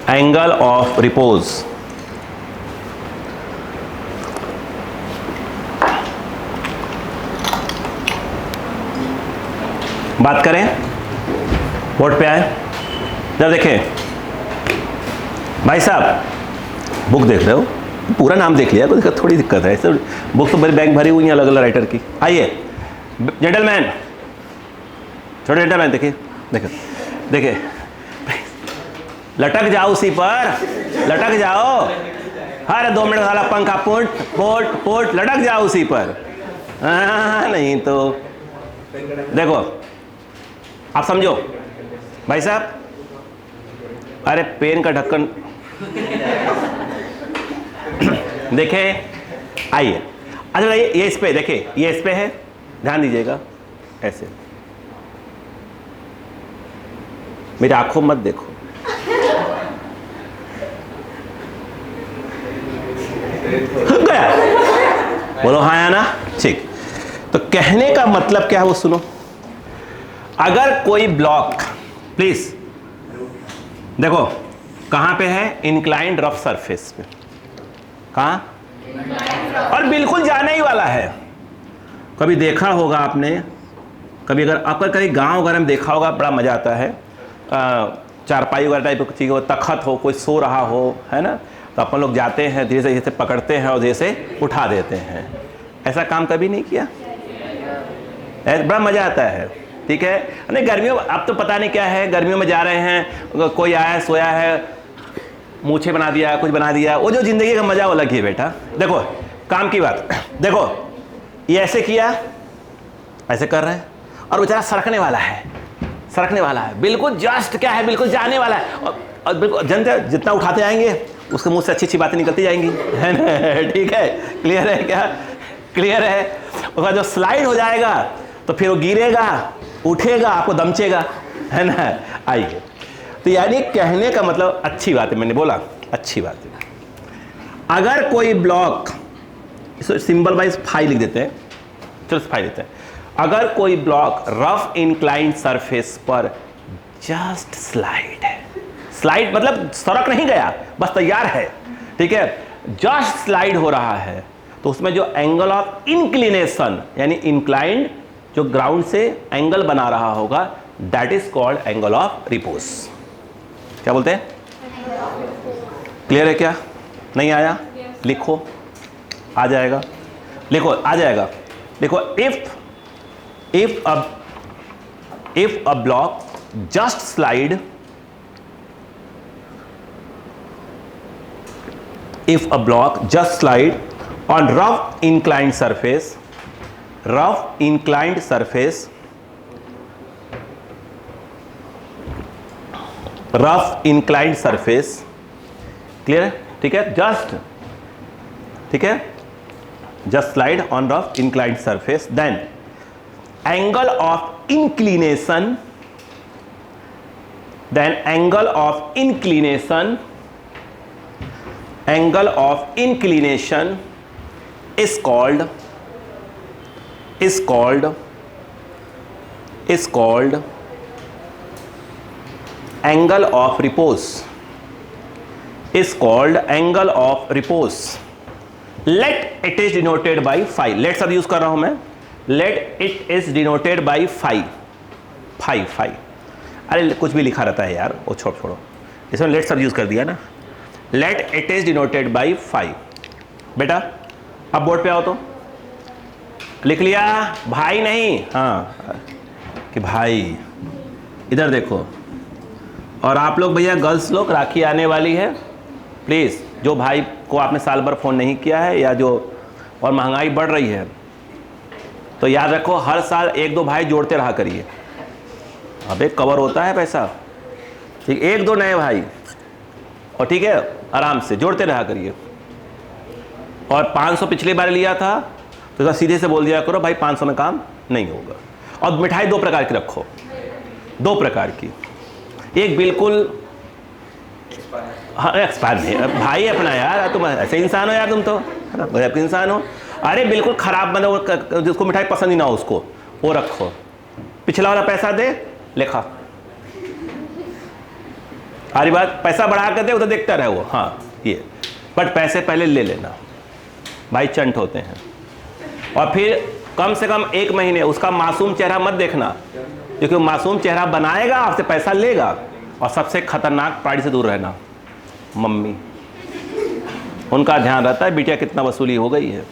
angle of repose बात करें, बोर्ड पे आए जब देखें। भाई साहब बुक देख रहे हो, पूरा नाम देख लिया, तो थोड़ी दिक्कत है, बुक तो मेरी बैग भरी हुई है अलग अलग राइटर की। आइए जेंटलमैन, छोटे जेंटलमैन, देखिए देखिए देखिए, लटक जाओ उसी पर, लटक जाओ, हर 2 मिनट वाला पंखा पोट पोट पोट लटक जाओ उसी पर। नहीं तो देखो आप समझो भाई साहब, अरे पेन का ढक्कन देखे, आइए अच्छा ये इस पे देखिए, ये इस पे है, ध्यान दीजिएगा, ऐसे मेरी आंखों मत देखो, गया, बोलो हाँ या ना, ठीक। तो कहने का मतलब क्या है वो सुनो। अगर कोई ब्लॉक, प्लीज देखो कहां पे है, इंक्लाइंड रफ सरफेस पे, कहां, और बिल्कुल जाने ही वाला है। कभी देखा होगा आपने, कभी अगर आपका कहीं गांव वगैरह में देखा होगा, बड़ा मजा आता है, चारपाई वगैरह टाइप की चीज़ हो, तखत हो, कोई सो रहा हो, है ना, तो अपन लोग जाते हैं धीरे से, जैसे पकड़ते हैं और धीरे से उठा देते हैं। ऐसा काम कभी नहीं किया? बड़ा मजा आता है, ठीक है। नहीं गर्मियों, अब तो पता नहीं क्या है, गर्मियों में जा रहे हैं, कोई आया सोया है, मूछे बना दिया, कुछ बना दिया, वो जो जिंदगी का मजा वो अलग ही है बेटा। देखो काम की बात, देखो ये ऐसे किया, ऐसे कर रहे हैं, और बेचारा सरकने वाला है, सरकने वाला है, बिल्कुल जस्ट क्या है, बिल्कुल जाने वाला है, और बिल्कुल जनता जितना उठाते आएंगे उसके मुंह से अच्छी अच्छी बातें निकलती जाएंगी, है ना, ठीक है, क्लियर है क्या, क्लियर है। उसके बाद जो स्लाइड हो जाएगा तो फिर वो गिरेगा, उठेगा, आपको दमचेगा, है ना। आइए, तो यानी कहने का मतलब अच्छी बात है, मैंने बोला अच्छी बात है। अगर कोई ब्लॉक, सिंबल वाइज फाई लिख देते हैं, चलो फाई देते हैं। अगर कोई ब्लॉक रफ इंक्लाइंड सरफेस पर जस्ट स्लाइड है, स्लाइड मतलब सरक नहीं गया, बस तैयार है, ठीक है, जस्ट स्लाइड हो रहा है, तो उसमें जो एंगल ऑफ इंक्लिनेशन यानी इंक्लाइंड जो ग्राउंड से एंगल बना रहा होगा, that is called angle of repose. क्या बोलते हैं? क्लियर है क्या? नहीं आया? लिखो, आ जाएगा, लिखो, आ जाएगा। देखो, if a block just slide, if a block just slide on rough inclined surface, rough inclined surface, rough inclined surface, clear है? ठीक है, just, ठीक है, just slide on rough inclined surface, then angle of inclination, then angle of inclination, angle of inclination is called angle of repose, is called angle of repose. Let it is denoted by phi. Let शब्द use कर रहा हूं मैं, let it is denoted by phi. Five five, अरे कुछ भी लिखा रहता है यार, वो छोड़ो, इसमें लेट सब यूज़ कर दिया ना। Let it is denoted by 5। बेटा अब बोर्ड पे आओ तो, लिख लिया भाई नहीं, हाँ कि भाई इधर देखो। और आप लोग भैया गर्ल्स लोग, राखी आने वाली है, प्लीज़ जो भाई को आपने साल भर फ़ोन नहीं किया है या जो, और महंगाई बढ़ रही है तो याद रखो हर साल 1-2 भाई जोड़ते रहा करिए। अब एक कवर होता है पैसा, ठीक, 1-2 नए भाई, और ठीक है आराम से जोड़ते रहा करिए। और 500 पिछली बार लिया था तो सीधे से बोल दिया करो भाई 500 में काम नहीं होगा। और मिठाई 2 प्रकार की रखो, 2 प्रकार की, एक बिल्कुल हाँ एक्सपायर नहीं, भाई अपना यार, तुम ऐसे इंसान हो यार, तुम तो गजब के इंसान हो। अरे बिल्कुल खराब मतलब जिसको मिठाई पसंद ही ना हो उसको वो रखो। पिछला वाला पैसा दे लेखा, हरी बात, पैसा बढ़ा कर दे उधर देखता रहे वो, हाँ ये, बट पैसे पहले ले लेना भाई, चंट होते हैं। और फिर कम से कम 1 महीने उसका मासूम चेहरा मत देखना, क्योंकि मासूम चेहरा बनाएगा आपसे पैसा लेगा। और सबसे खतरनाक पार्टी से दूर रहना, मम्मी, उनका ध्यान रहता है बिटिया कितना वसूली हो गई है।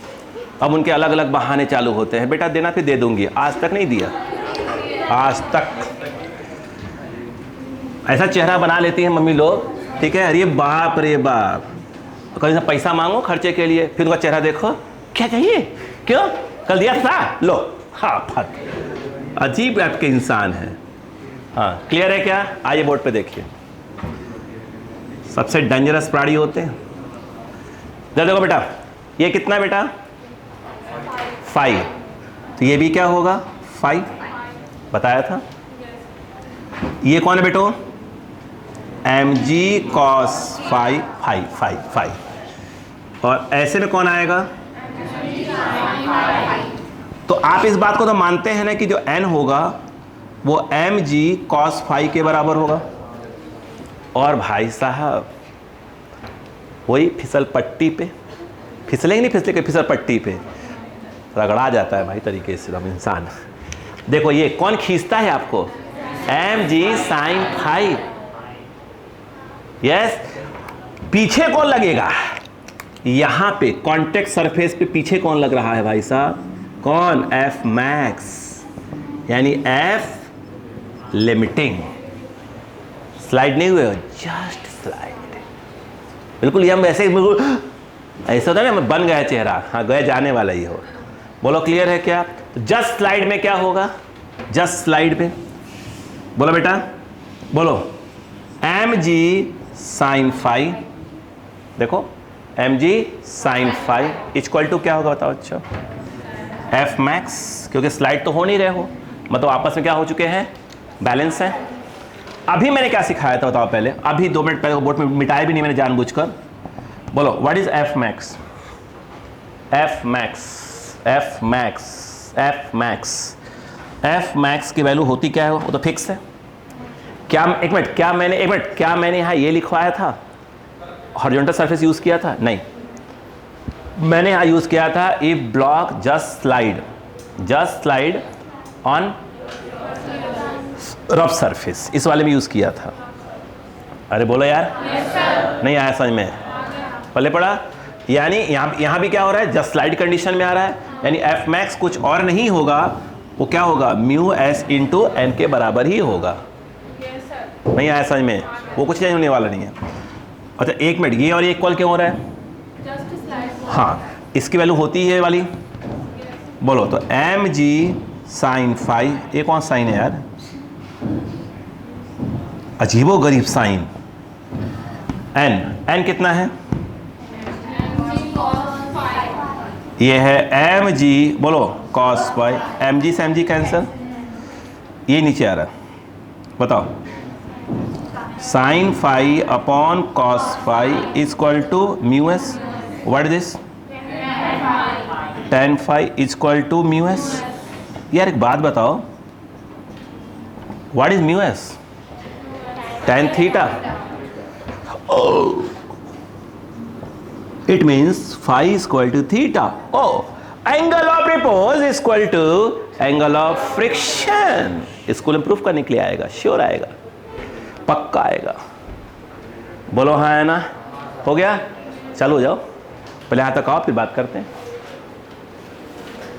अब उनके अलग अलग बहाने चालू होते हैं, बेटा देना फिर दे दूंगी, आज तक नहीं दिया, आज तक। ऐसा चेहरा बना लेती हैं मम्मी लोग, ठीक है, अरे बाप रे बाप, कहीं से पैसा मांगो खर्चे के लिए, फिर उनका चेहरा देखो, क्या चाहिए, क्यों कल दिया था, लो, हाँ फट, अजीब टाइप के इंसान है। हाँ क्लियर है क्या? आइए बोर्ड पे देखिए, सबसे डेंजरस प्राणी होते हैं। जरा देखो बेटा, ये कितना है बेटा, 5, तो ये भी क्या होगा 5, बताया था। ये कौन है बेटो, mg cos 5 5 5 5, और ऐसे में कौन आएगा, तो आप इस बात को तो मानते हैं ना कि जो n होगा वो mg cos 5 के बराबर होगा। और भाई साहब वही फिसल पट्टी पे, फिसलेंगे नहीं फिसले के, फिसल पट्टी पे रगड़ा जाता है भाई तरीके से हम इंसान। देखो ये कौन खींचता है आपको, mg sin 5, यस, पीछे कौन लगेगा, यहां पे कॉन्टेक्ट सरफेस पे पीछे कौन लग रहा है भाई साहब, कौन, f max, यानी f लिमिटिंग। स्लाइड नहीं हुए, जस्ट स्लाइड, बिल्कुल ये हम ऐसे बिल्कुल ऐसा होता है ना, बन गया चेहरा, हाँ गए जाने वाला ही हो। बोलो क्लियर है क्या? जस्ट स्लाइड में क्या होगा, जस्ट स्लाइड में बोलो बेटा, बोलो mg sin 5, देखो mg sin 5 इक्वल टू क्या होगा बताओ अच्छा, f max, क्योंकि स्लाइड तो हो नहीं रहे हो, मतलब आपस में क्या हो चुके हैं, बैलेंस है। अभी मैंने क्या सिखाया था बताओ पहले, अभी 2 मिनट पहले बोर्ड में मिटाया भी नहीं मैंने जानबूझकर। बोलो what is f max, f max, f max, f max, f max की वैल्यू होती क्या है, वो तो फिक्स है। क्या एक मिनट, क्या मैंने यहाँ ये लिखवाया था, हॉरिजॉन्टल सरफेस यूज किया था, नहीं, मैंने यहाँ यूज किया था if block just slide on rough surface, इस वाले में यूज किया था। अरे बोलो यार, yes, नहीं आया समझ में, पहले पढ़ा, यानी यहाँ भी क्या हो रहा है, जस्ट स्लाइड कंडीशन में आ रहा है, यानी f max कुछ और नहीं होगा, वो क्या होगा, म्यू एस इंटू एन के बराबर ही होगा। yes, नहीं आया समझ में, वो कुछ चेंज होने वाला नहीं है। अच्छा एक मिनट, ये और ये इक्वल क्यों हो रहा है, हाँ इसकी वैल्यू होती है वाली, yes, बोलो तो mg sin 5, ये कौन साइन है यार, अजीबो गरीब साइन, n कितना है, ये है mg, बोलो cos 5, mg से mg कैंसिल, ये नीचे आ रहा है, बताओ sin 5 upon cos 5 equal to mu S, what is this, tan 5 equal to mu S. यार एक बात बताओ, what is mu S, tan theta, it means phi equal to theta. Oh angle of repose is equal to angle of friction. इसको improve करने के लिए आएगा, sure आएगा, पक्का आएगा। बोलो हाँ है ना? हो गया? चालू हो जाओ, पहले यहां तक आओ फिर बात करते हैं।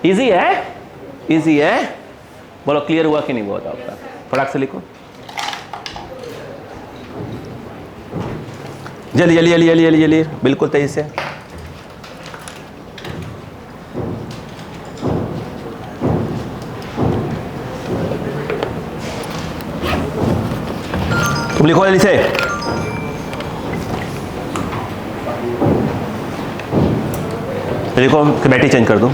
इजी है? इजी है? बोलो क्लियर हुआ कि नहीं हुआ आपका? फटाक से लिखो, जल्दी जल्दी जल्दी जल्दी जल्दी जल्दी, बिल्कुल तेजी से। तुम लिखो जल्दी से। लिखो, बैटरी चेंज कर दूं।